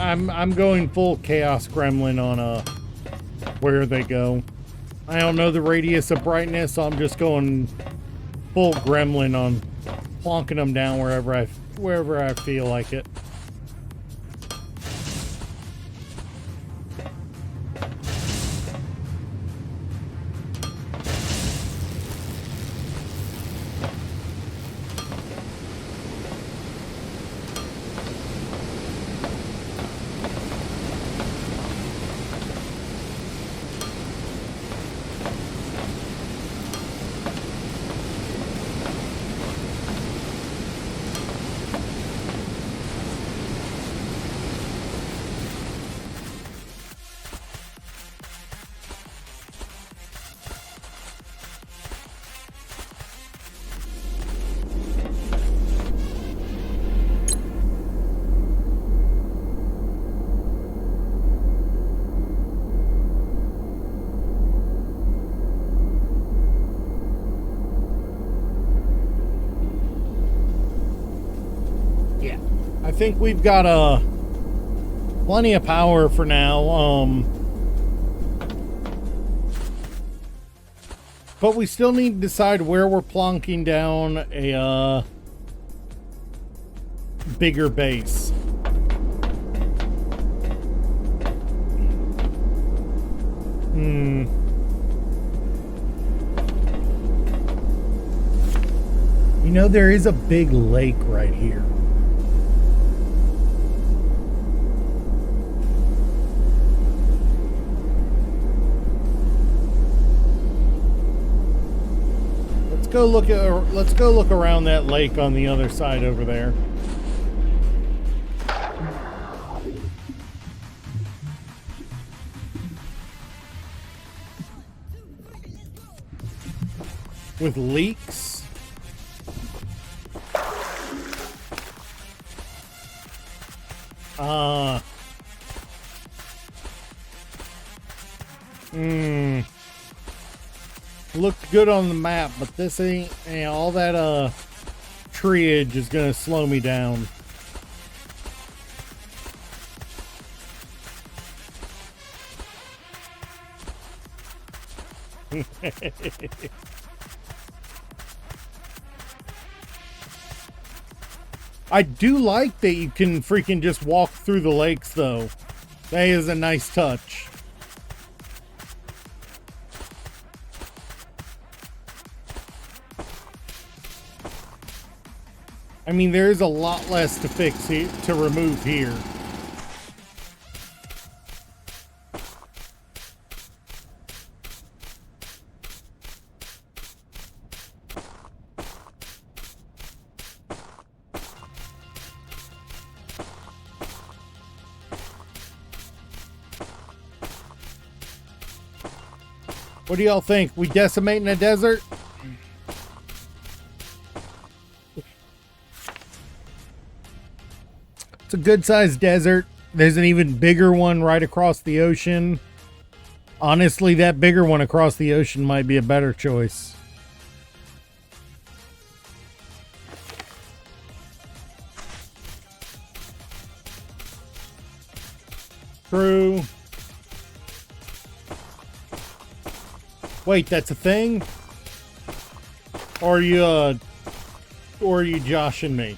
I'm going full Chaos Gremlin on where they go. I don't know the radius of brightness, so I'm just going full Gremlin on plonking them down wherever I feel like it. I think we've got plenty of power for now. But we still need to decide where we're plonking down a bigger base. You know, there is a big lake right here. Let's go look around that lake on the other side over there. With leaks? Looked good on the map, but this ain't, all that treeage is gonna slow me down. I do like that you can freaking just walk through the lakes, though. That is a nice touch. I mean, there's a lot less to fix here, to remove here. What do y'all think? We decimating the desert? It's a good-sized desert. There's an even bigger one right across the ocean. Honestly, that bigger one across the ocean might be a better choice. True. Wait, that's a thing? Or are you joshing me?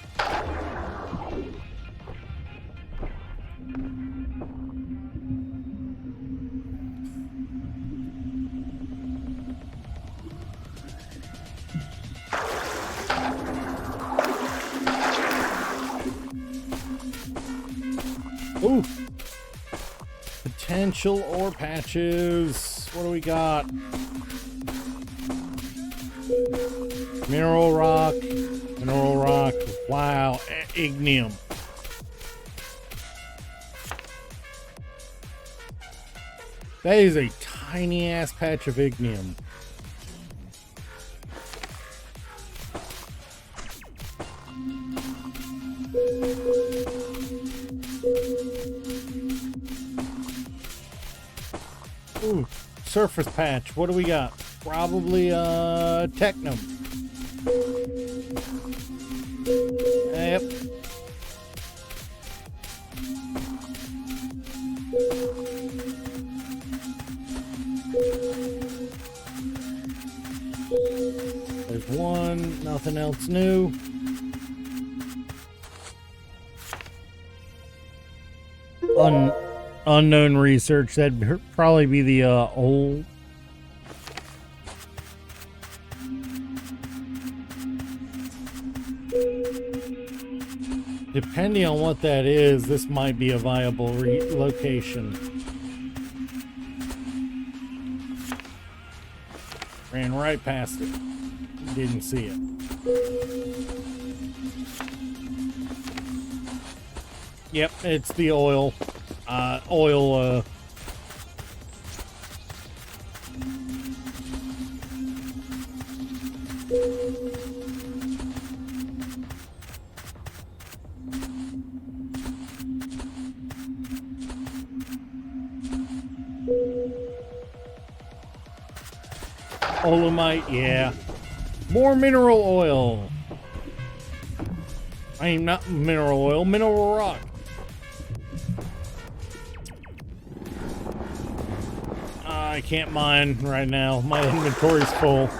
Ooh. Potential ore patches. What do we got? Mineral rock. Mineral rock. Wow. Ignium. That is a tiny ass patch of ignium. Ooh, surface patch. What do we got? Probably Technum. Yep. There's one. Nothing else new. Unknown research. That'd probably be the old. Depending on what that is, this might be a viable location. Ran right past it. Didn't see it. Yep, it's the oil. Olamite, yeah. More mineral oil. I mean, not mineral oil, mineral rock. I can't mine right now. My inventory's full.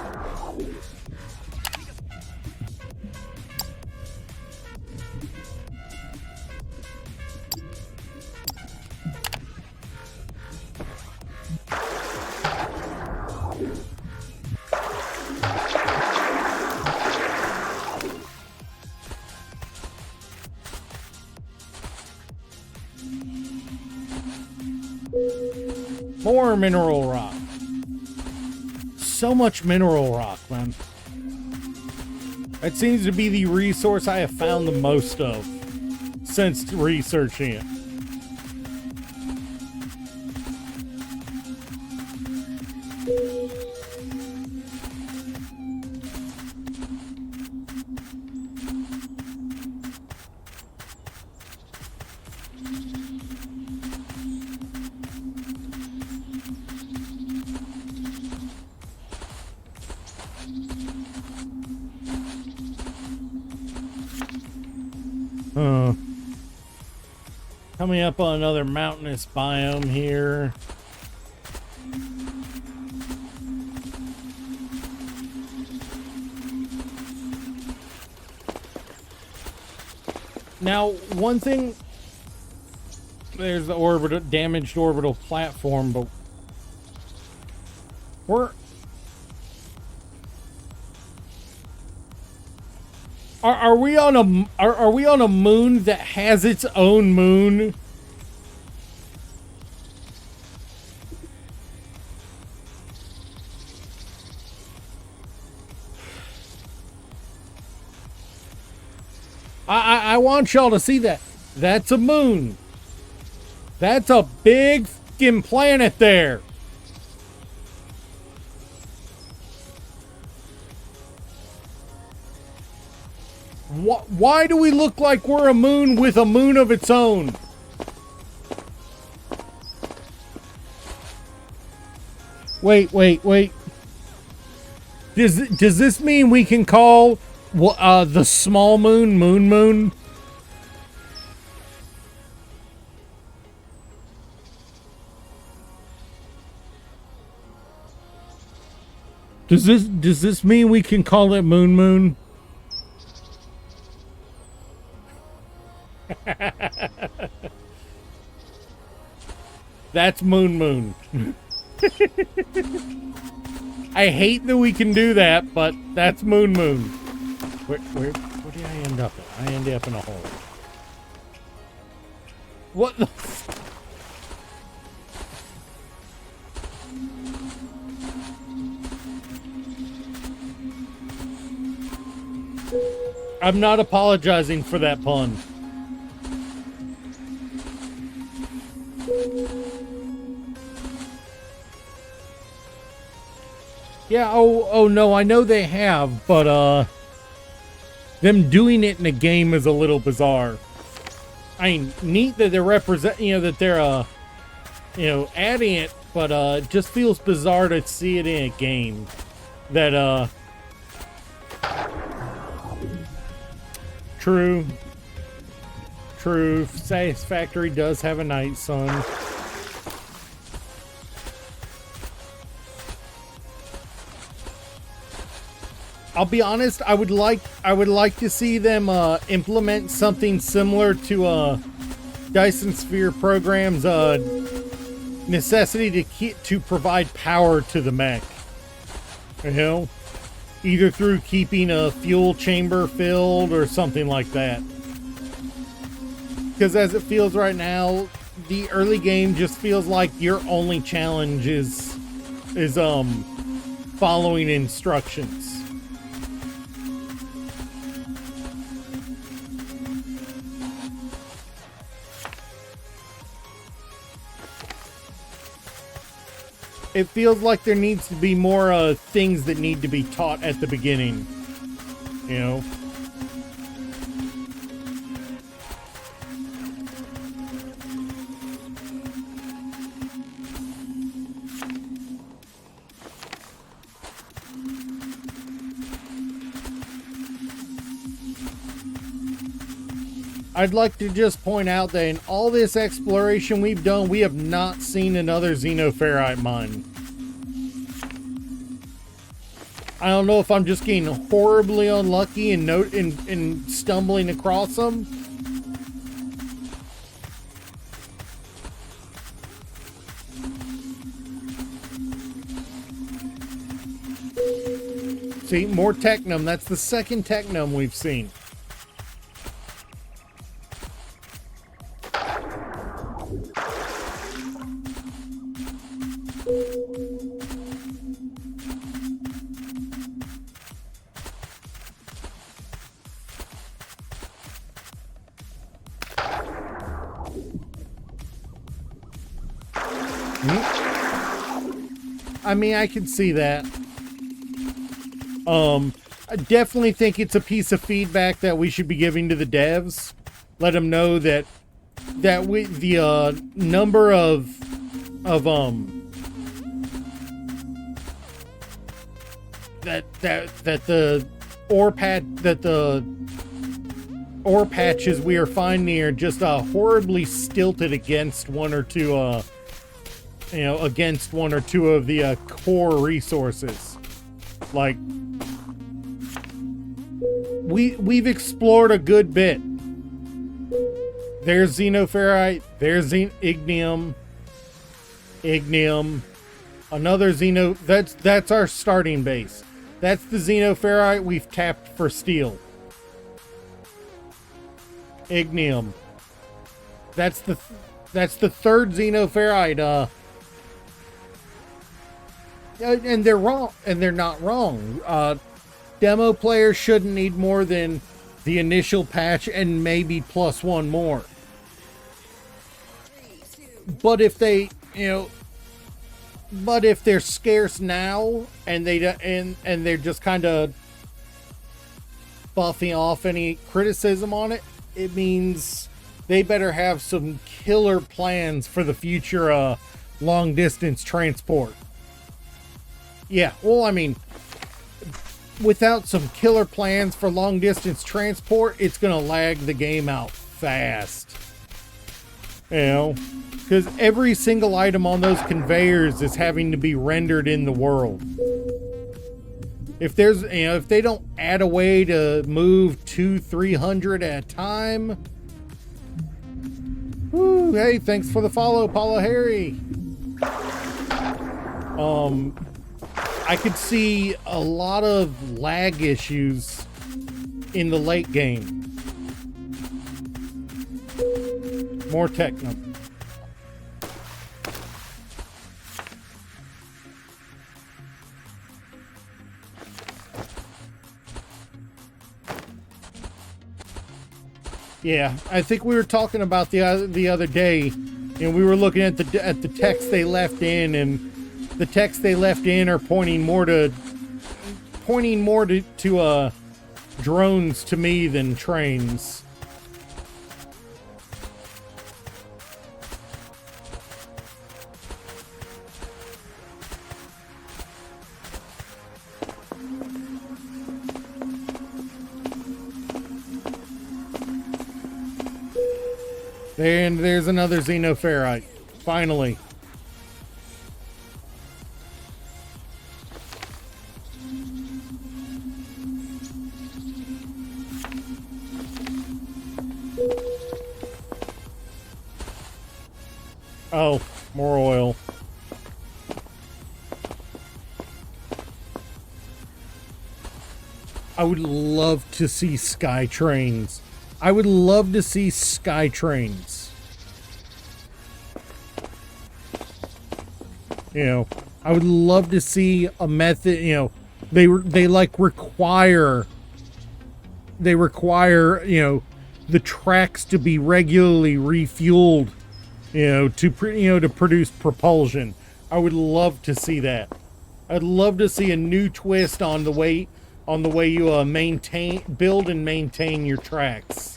More mineral rock. So much mineral rock, man. That seems to be the resource I have found the most of since researching it. Coming up on another mountainous biome here. Now, one thing, there's the damaged orbital platform, but are we on a moon that has its own moon? I want y'all to see that. That's a moon. That's a big fucking planet there. Why do we look like we're a moon with a moon of its own? Wait. Does this mean we can call the small moon Moon? Does this mean we can call it Moon? That's Moon. I hate that we can do that, but that's Moon. Where did I end up in? I ended up in a hole. What the? I'm not apologizing for that pun. Yeah, oh no, I know they have, but them doing it in a game is a little bizarre. I mean, neat that they're that they're adding it, but it just feels bizarre to see it in a game. That True. Satisfactory does have a night sun. I'll be honest, I would like to see them implement something similar to Dyson Sphere Program's necessity to provide power to the mech. You know? Either through keeping a fuel chamber filled or something like that. Because as it feels right now, the early game just feels like your only challenge is following instructions. It feels like there needs to be more things that need to be taught at the beginning. You know? I'd like to just point out that in all this exploration we've done, we have not seen another xenoferrite mine. I don't know if I'm just getting horribly unlucky in stumbling across them. See, more Technum. That's the second Technum we've seen. I mean, I can see that. I definitely think it's a piece of feedback that we should be giving to the devs. Let them know that the number of the ore patches we are finding are just horribly stilted against one or two of the core resources. Like, we've explored a good bit. There's xenoferrite, there's ignium, another that's our starting base. That's the xenoferrite we've tapped for steel. Ignium. That's the third xenoferrite, and they're wrong, and they're not wrong. Demo players shouldn't need more than the initial patch and maybe plus one more. But if they're scarce now and they're just kind of buffing off any criticism on it, it means they better have some killer plans for the future long distance transport. Yeah, well, I mean, without some killer plans for long distance transport, it's gonna lag the game out fast. You know, because every single item on those conveyors is having to be rendered in the world. If there's, if they don't add a way to move 200-300 at a time. Woo, hey, thanks for the follow, Paula Harry. I could see a lot of lag issues in the late game. More techno. Yeah, I think we were talking about the other day, and we were looking at the text they left in, and the text they left in are pointing more to drones to me than trains. And there's another Xenoferrite. Finally. Oh, more oil. I would love to see sky trains. I would love to see sky trains. You know, I would love to see a method, you know, they require, you know, the tracks to be regularly refueled, to produce propulsion. I would love to see that. I'd love to see a new twist on the way you build and maintain your tracks.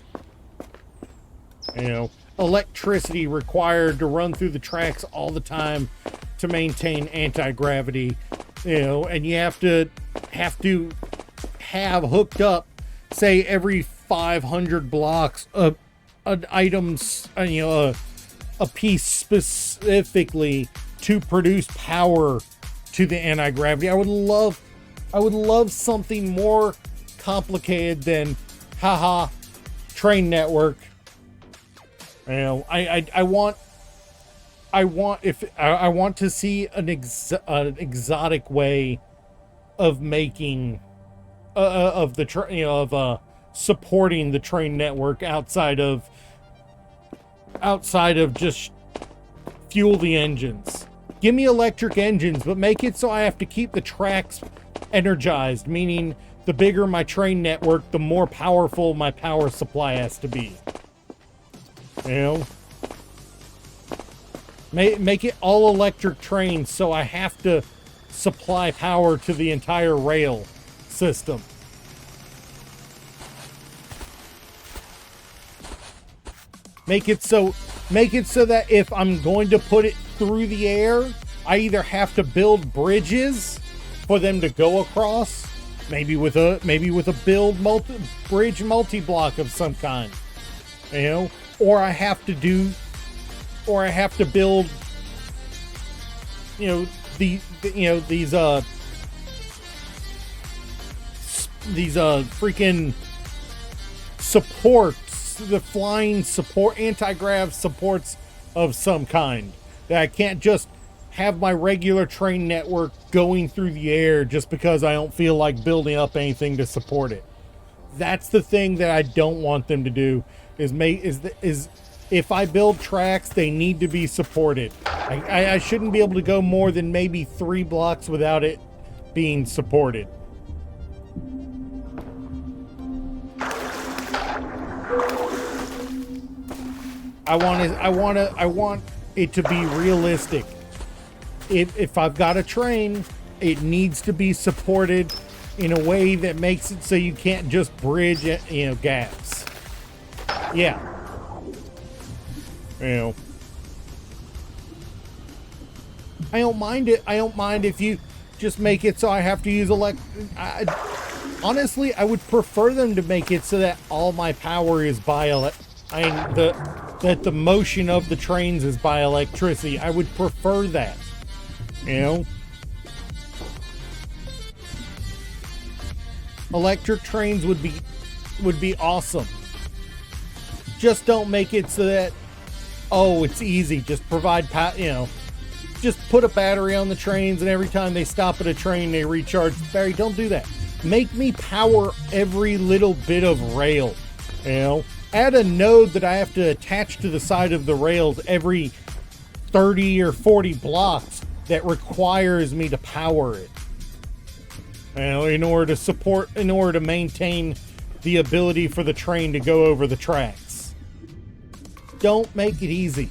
You know, electricity required to run through the tracks all the time to maintain anti-gravity. You know, and you have to have hooked up, say, every 500 blocks of items, a piece specifically to produce power to the anti-gravity. I would love something more complicated than haha train network. You know, I want to see an exotic way of making supporting the train network outside of just fuel the engines. Give me electric engines, but make it so I have to keep the tracks energized, meaning the bigger my train network, the more powerful my power supply has to be. You know? Make it all electric trains so I have to supply power to the entire rail system. Make it so that if I'm going to put it through the air, I either have to build bridges for them to go across, maybe with a bridge multi-block of some kind, you know, or I have to build, you know, these freaking supports, the flying support, anti-grav supports of some kind, that I can't just have my regular train network going through the air just because I don't feel like building up anything to support it. That's the thing that I don't want them to do, is if I build tracks, they need to be supported. I shouldn't be able to go more than maybe 3 blocks without it being supported. I want it to be realistic. If I've got a train, it needs to be supported in a way that makes it so you can't just bridge, you know, gaps. Yeah. You know. I don't mind it. I don't mind if you just make it so I have to use honestly, I would prefer them to make it so that all my power is by that the motion of the trains is by electricity. I would prefer that. You know? Electric trains would be awesome. Just don't make it so that, oh, it's easy. Just provide you know, just put a battery on the trains and every time they stop at a train they recharge the battery. Don't do that. Make me power every little bit of rail. You know? Add a node that I have to attach to the side of the rails every 30 or 40 blocks that requires me to power it. You know, in order to maintain the ability for the train to go over the tracks. Don't make it easy.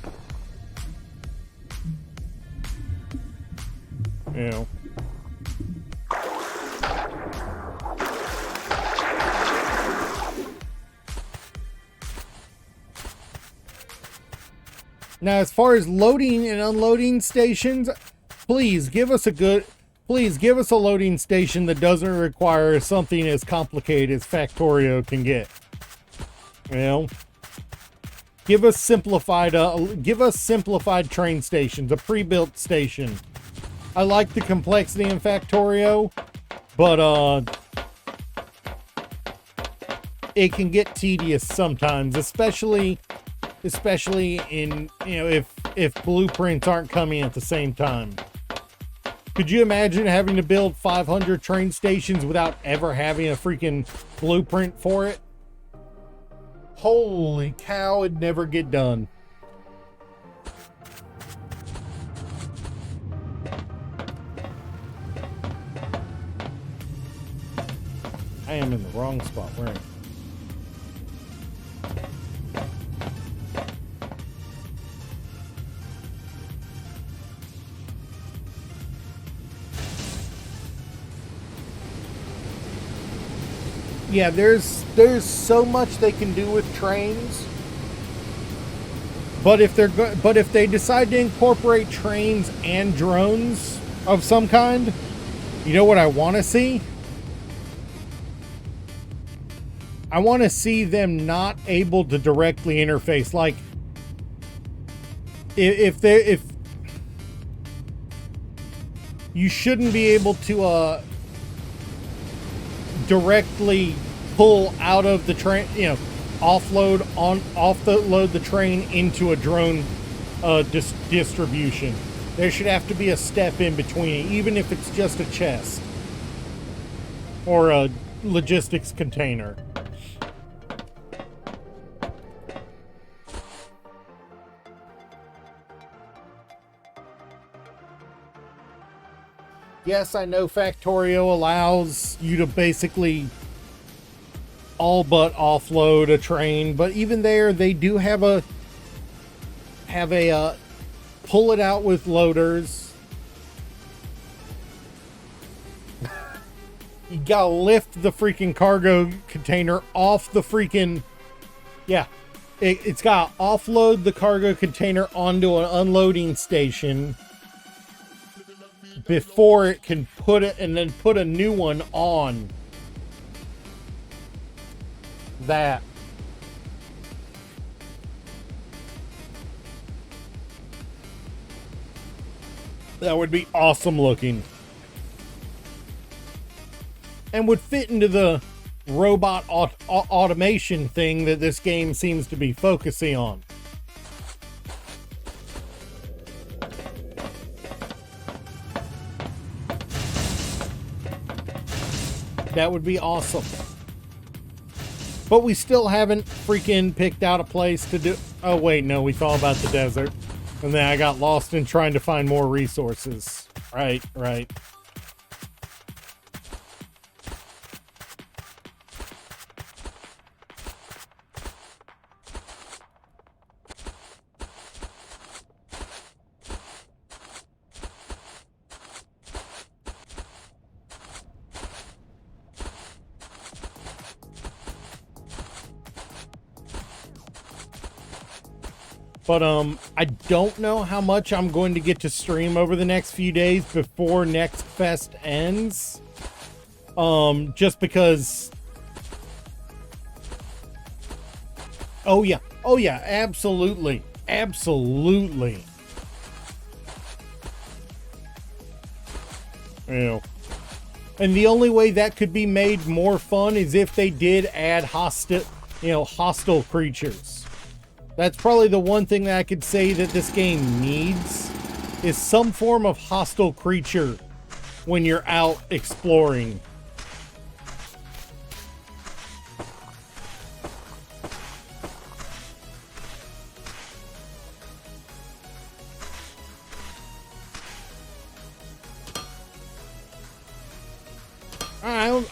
You know. Now, as far as loading and unloading stations, please give us a loading station that doesn't require something as complicated as Factorio can get. You know, give us simplified train stations, a pre-built station. I like the complexity in Factorio, but it can get tedious sometimes, especially in, you know, if blueprints aren't coming at the same time. Could you imagine having to build 500 train stations without ever having a freaking blueprint for it? Holy cow, it'd never get done. I am in the wrong spot. Where am I? Yeah, there's so much they can do with trains. But if they decide to incorporate trains and drones of some kind, you know what I want to see? I want to see them not able to directly interface. Like, if you shouldn't be able to directly pull out of the train, you know, offload the train into a drone distribution. There should have to be a step in between, even if it's just a chest or a logistics container. Yes, I know Factorio allows you to basically all but offload a train, but even there, they do have a pull it out with loaders. You gotta lift the freaking cargo container off the freaking, yeah. It's gotta offload the cargo container onto an unloading station before it can put it, and then put a new one on that. That would be awesome looking. And would fit into the robot automation thing that this game seems to be focusing on. That would be awesome. But we still haven't freaking picked out a place to do. Oh wait, no, we thought about the desert. And then I got lost in trying to find more resources. Right. But I don't know how much I'm going to get to stream over the next few days before Next Fest ends. Just because. Oh yeah, absolutely, absolutely. You know, and the only way that could be made more fun is if they did add hostile creatures. That's probably the one thing that I could say that this game needs, is some form of hostile creature when you're out exploring.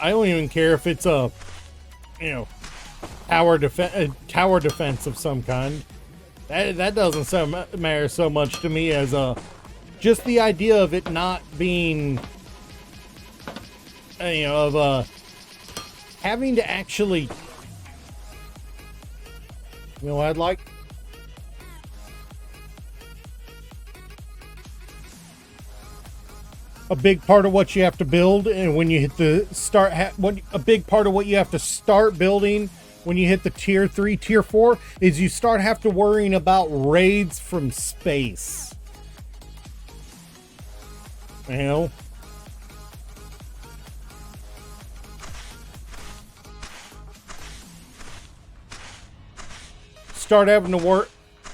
I don't even care if it's a, tower defense of some kind. That doesn't matter so much to me as just the idea of it not being, having to actually, I'd like. A big part of what you have to build, and when you hit the start, a big part of what you have to start building when you hit the tier 3, tier 4, is you start have to worrying about raids from space. Start having to work.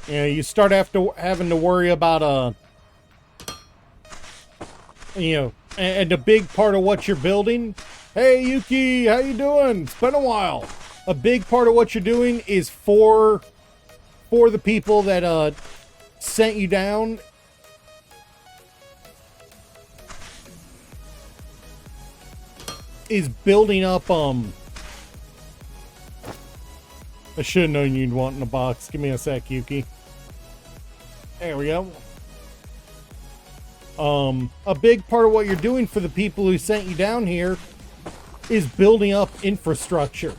You start having to worry about and a big part of what you're building. Hey Yuki, how you doing? It's been a while. A big part of what you're doing is for the people that sent you down. Is building up I should have known you'd want in a box. Give me a sec, Yuki. There we go. A big part of what you're doing for the people who sent you down here is building up infrastructure.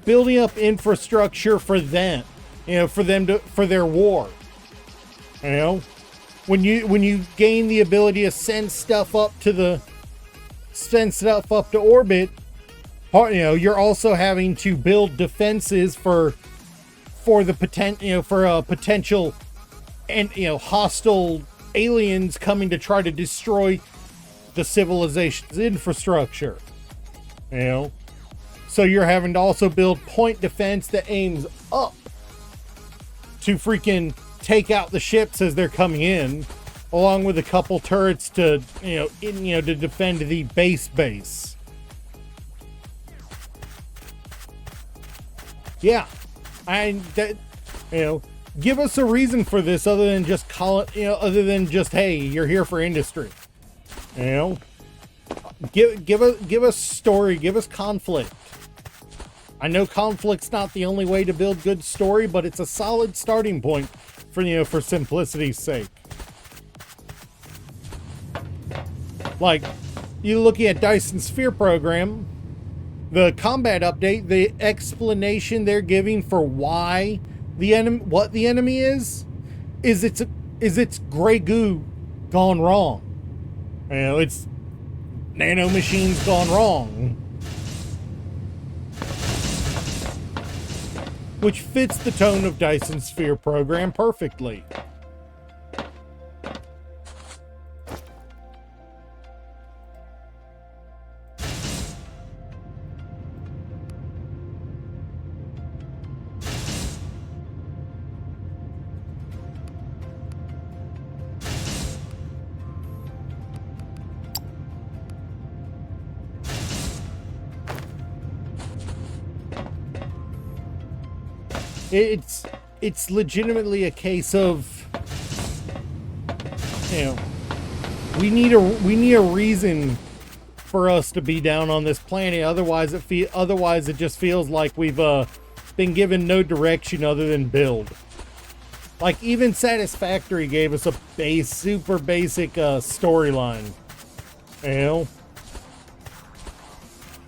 Building up infrastructure for them, for their war. When you gain the ability to send stuff up to orbit, you're also having to build defenses for the potential and hostile aliens coming to try to destroy the civilization's infrastructure. So you're having to also build point defense that aims up to freaking take out the ships as they're coming in, along with a couple turrets to to defend the base. Yeah, give us a reason for this other than just call it, other than just, hey, you're here for industry. Give us story, give us conflict. I know conflict's not the only way to build good story, but it's a solid starting point for simplicity's sake. Like, you looking at Dyson Sphere program, the combat update, the explanation they're giving for why what the enemy is it's gray goo gone wrong. It's nano machines gone wrong. Which fits the tone of Dyson Sphere program perfectly. It's legitimately a case of, we need a reason for us to be down on this planet. Otherwise it just feels like we've been given no direction other than build. Like, even Satisfactory gave us a super basic storyline.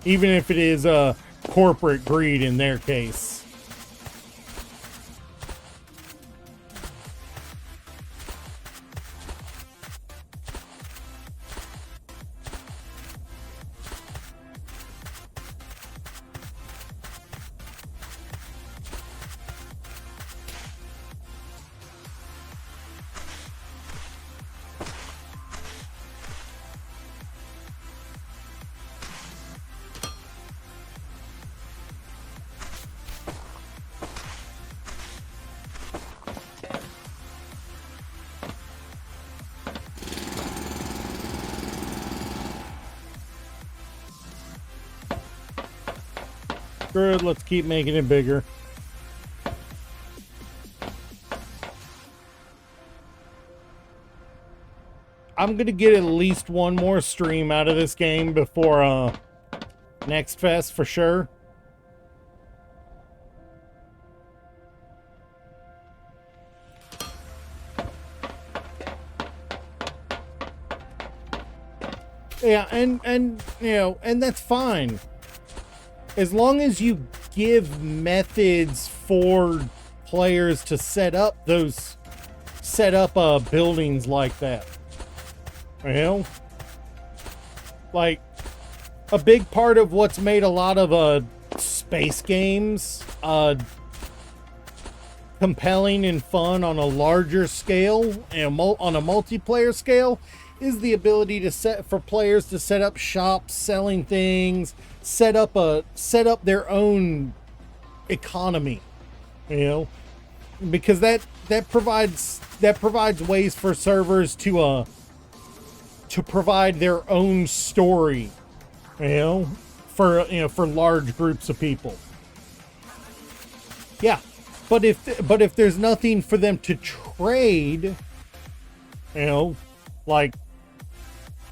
Even if it is corporate greed in their case. Screw it, let's keep making it bigger. I'm gonna get at least one more stream out of this game before Next Fest for sure. Yeah, and you know, and that's fine. As long as you give methods for players to set up buildings like that. You know? Like, a big part of what's made a lot of space games compelling and fun on a larger scale and on a multiplayer scale is the ability for players to set up shops selling things, set up their own economy, you know, because that provides ways for servers to provide their own story, for large groups of people. Yeah, but if there's nothing for them to trade, like,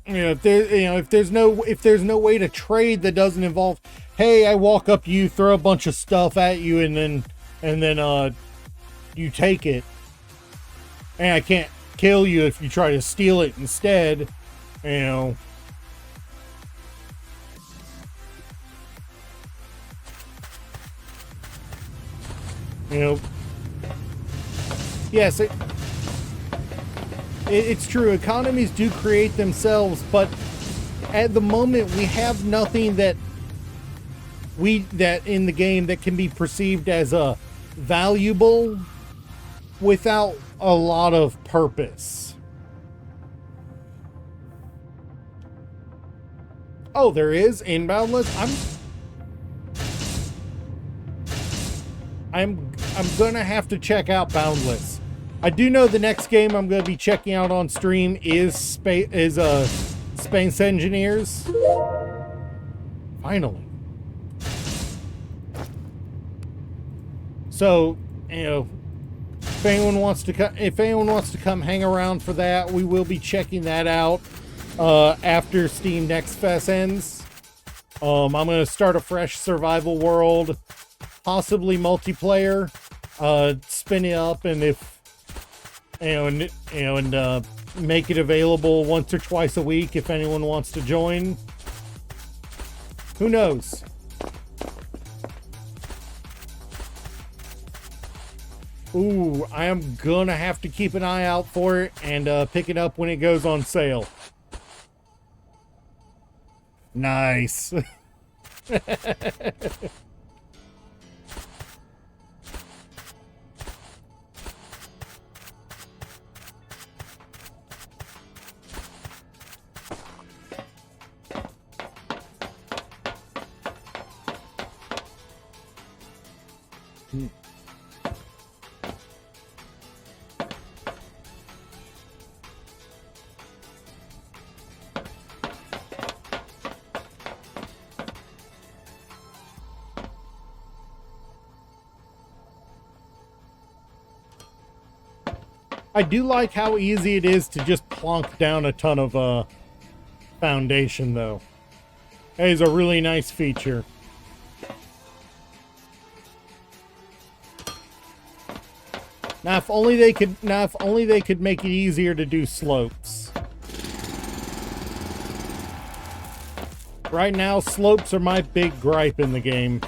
if there's no way to trade that doesn't involve, hey, I walk up to you, throw a bunch of stuff at you, and then you take it, and I can't kill you if you try to steal it instead, Yes, it's true. Economies do create themselves, but at the moment we have nothing that in the game that can be perceived as a valuable without a lot of purpose. Oh, there is in Boundless. I'm gonna have to check out Boundless. I do know the next game I'm gonna be checking out on stream is Space Engineers. Finally. So, if anyone wants to come hang around for that, we will be checking that out after Steam Next Fest ends. I'm gonna start a fresh survival world, possibly multiplayer, spin it up, and make it available once or twice a week if anyone wants to join. Who knows? Ooh, I am gonna have to keep an eye out for it and pick it up when it goes on sale. Nice. I do like how easy it is to just plonk down a ton of foundation, though. That is a really nice feature. Now, if only they could make it easier to do slopes. Right now, slopes are my big gripe in the game.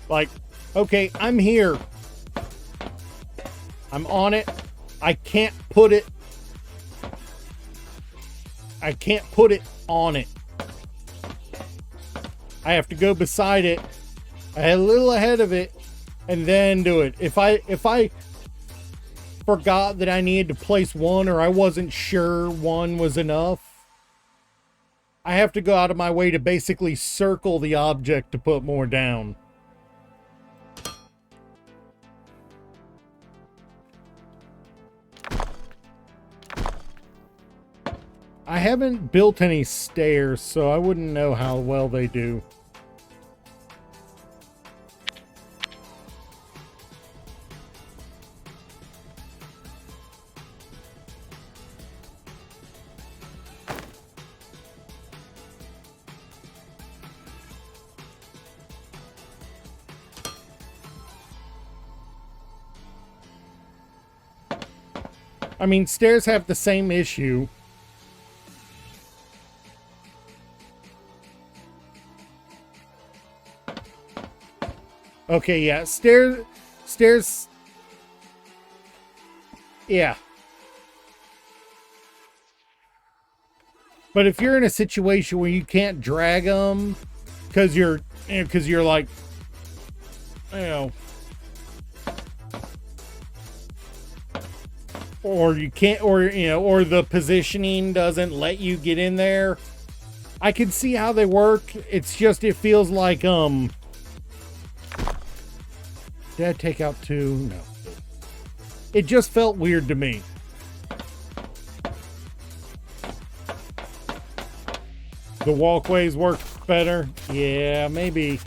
Like, okay, I'm here. I'm on it. I can't put it on it. I have to go beside it, a little ahead of it, and then do it. If I forgot that I needed to place one, or I wasn't sure one was enough, I have to go out of my way to basically circle the object to put more down. I haven't built any stairs, so I wouldn't know how well they do. I mean, stairs have the same issue. Okay, yeah, stairs, yeah. But if you're in a situation where you can't drag them because you're like, you know, or you can't, or, you know, or the positioning doesn't let you get in there, I can see how they work. It's just, it feels like, did I take out 2? No. It just felt weird to me. The walkways work better? Yeah, maybe.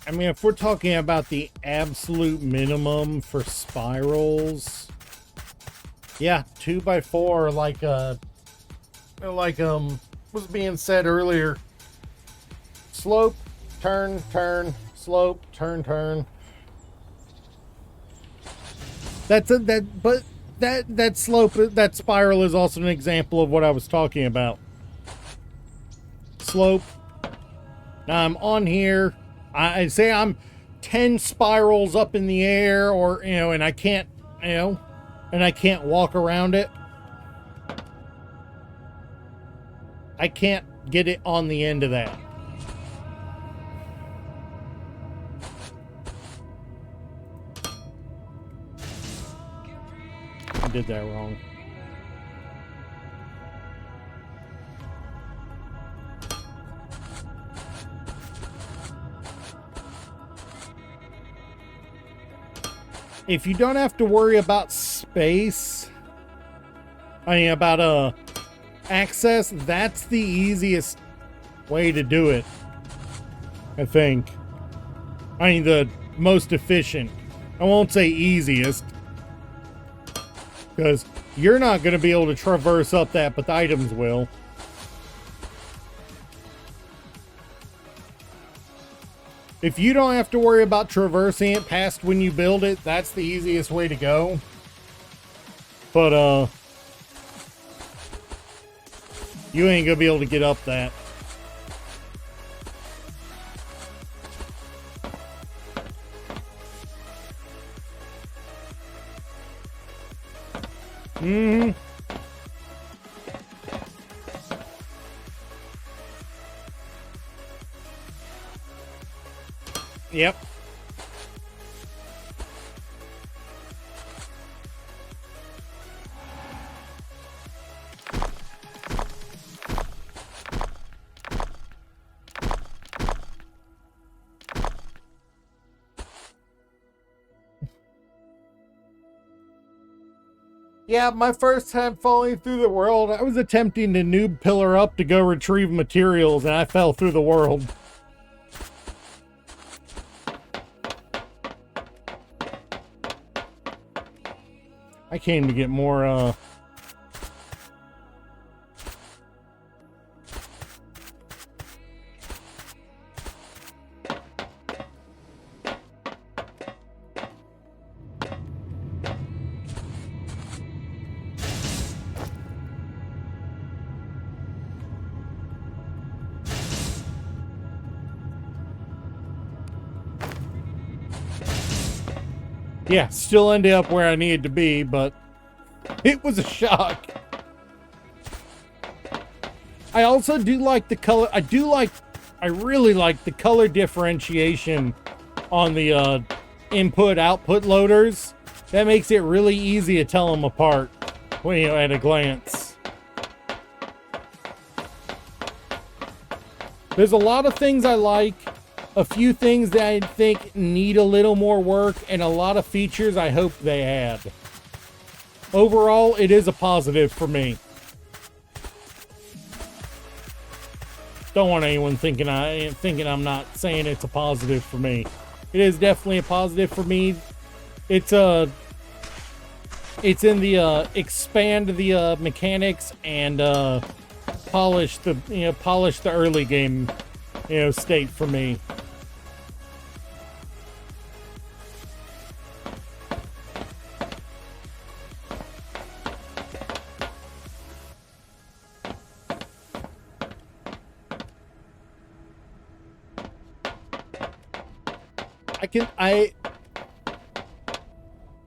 I mean, if we're talking about the absolute minimum for spirals, yeah, 2x4, like was being said earlier. Slope, turn, turn, slope, turn, turn. That slope, that spiral is also an example of what I was talking about. Slope. Now I'm on here. I say I'm 10 spirals up in the air, or, you know, and I can't, you know, and I can't walk around it. I can't get it on the end of that. I did that wrong. If you don't have to worry about space, I mean, about access, that's the easiest way to do it, I think. I mean, the most efficient. I won't say easiest, because you're not going to be able to traverse up that, but the items will. If you don't have to worry about traversing it past when you build it, that's the easiest way to go. But, you ain't gonna be able to get up that. Mm-hmm. Yep. Yeah, my first time falling through the world, I was attempting to noob pillar up to go retrieve materials, and I fell through the world. I came to get more, yeah, still ended up where I needed to be, but it was a shock. I also do like the color. I do like I really like the color differentiation on the input-output loaders. That makes it really easy to tell them apart, well, you know, at a glance. There's a lot of things I like, a few things that I think need a little more work, and a lot of features I hope they add. Overall, it is a positive for me. Don't want anyone thinking I'm not saying it's a positive for me. It is definitely a positive for me. It's in the expand the mechanics and polish the early game, you know, state for me.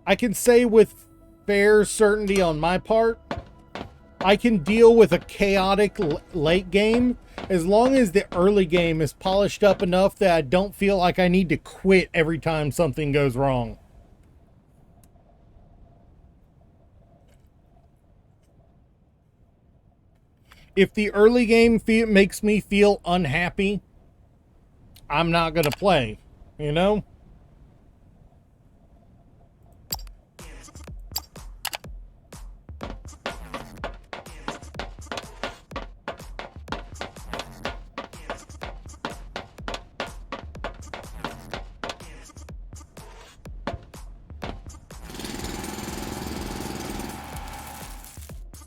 I can say with fair certainty on my part, I can deal with a chaotic late game as long as the early game is polished up enough that I don't feel like I need to quit every time something goes wrong. If the early game makes me feel unhappy, I'm not going to play, you know?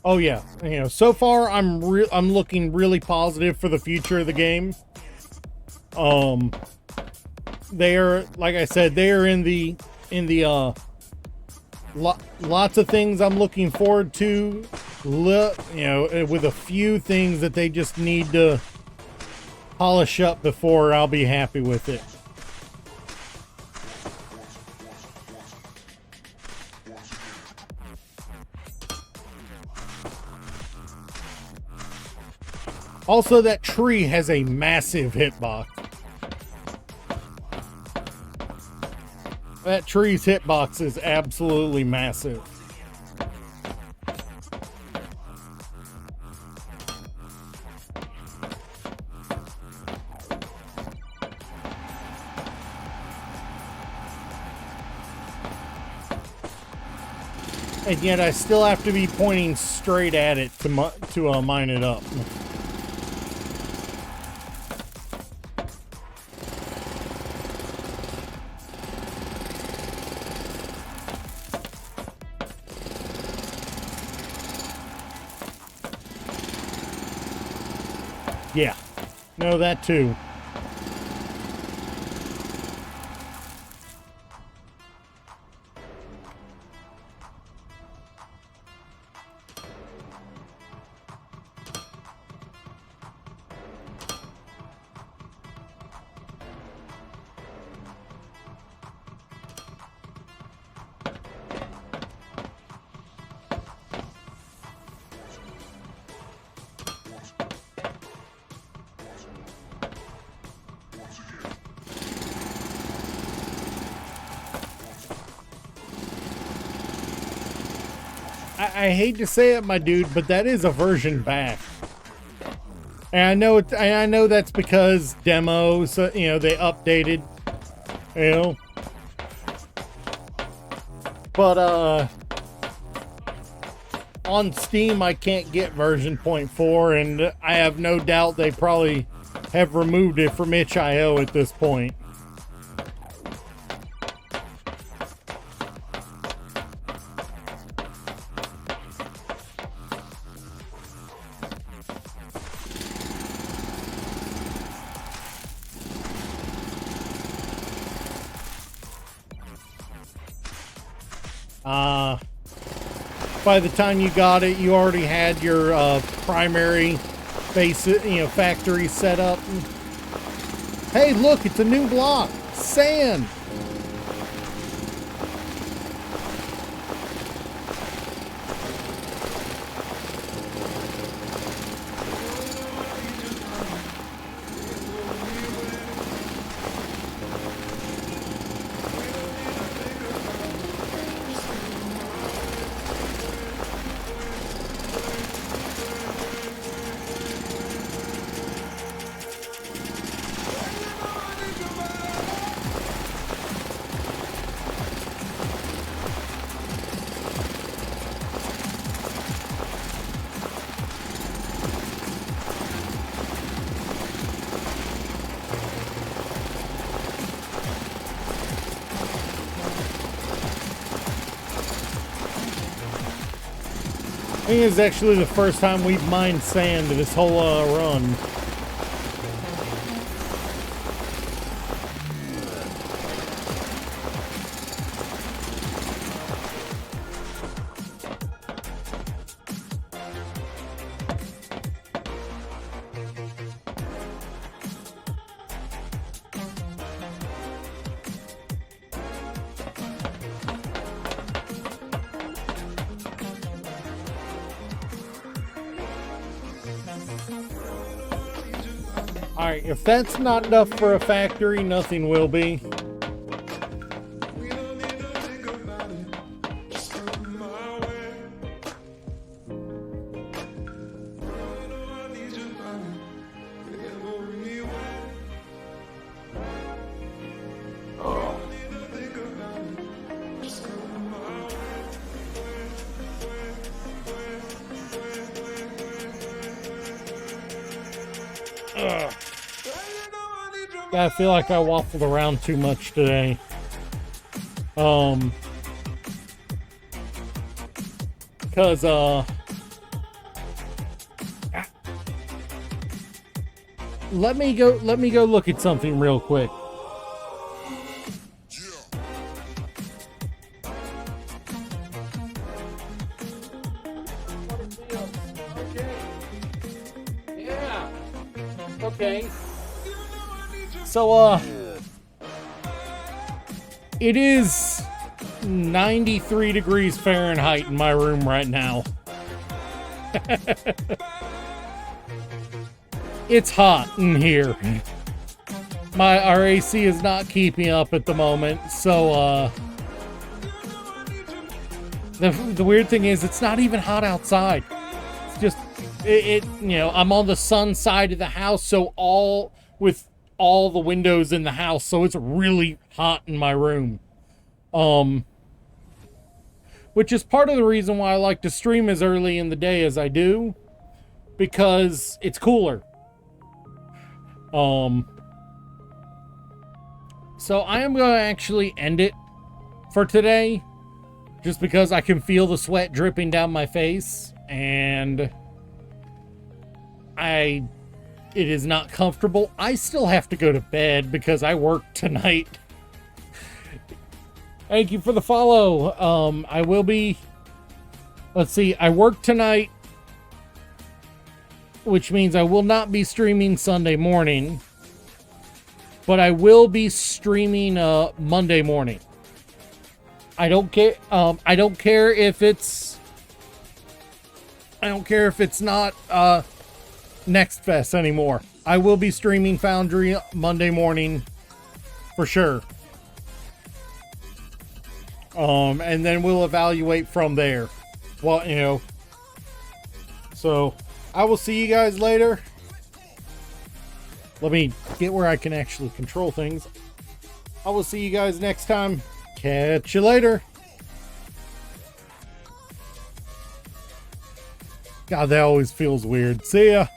Oh yeah, you know, so far I'm looking really positive for the future of the game. They're, like I said, they're in the lots of things I'm looking forward to, you know, with a few things that they just need to polish up before I'll be happy with it. Also, that tree has a massive hitbox. That tree's hitbox is absolutely massive. And yet I still have to be pointing straight at it to mine it up. Yeah, no, that too. I hate to say it, my dude, but that is a version back. And I know that's because demos, you know, they updated, you know. But on Steam I can't get version 0.4, and I have no doubt they probably have removed it from itch.io at this point. By the time you got it, you already had your primary base, you know, factory set up. Hey, look, it's a new block. Sand. think it's actually the first time we've mined sand this whole run. Alright, if that's not enough for a factory, nothing will be. Ugh. I feel like I waffled around too much today. Cause let me go look at something real quick. Yeah. Okay. So, it is 93 degrees Fahrenheit in my room right now. It's hot in here. Our AC is not keeping up at the moment, so, the weird thing is it's not even hot outside. It's just, I'm on the sun side of the house, so with all the windows in the house, so it's really hot in my room. Which is part of the reason why I like to stream as early in the day as I do, because it's cooler. So I am going to actually end it for today, just because I can feel the sweat dripping down my face, and it is not comfortable. I still have to go to bed because I work tonight. Thank you for the follow. I will be... Let's see. I work tonight, which means I will not be streaming Sunday morning. But I will be streaming Monday morning. I don't care. I don't care if it's... I don't care if it's not... Next Fest anymore. I will be streaming Foundry Monday morning for sure. And then we'll evaluate from there. Well, so I will see you guys later. Let me get where I can actually control things. I will see you guys next time. Catch you later. God, that always feels weird. See ya.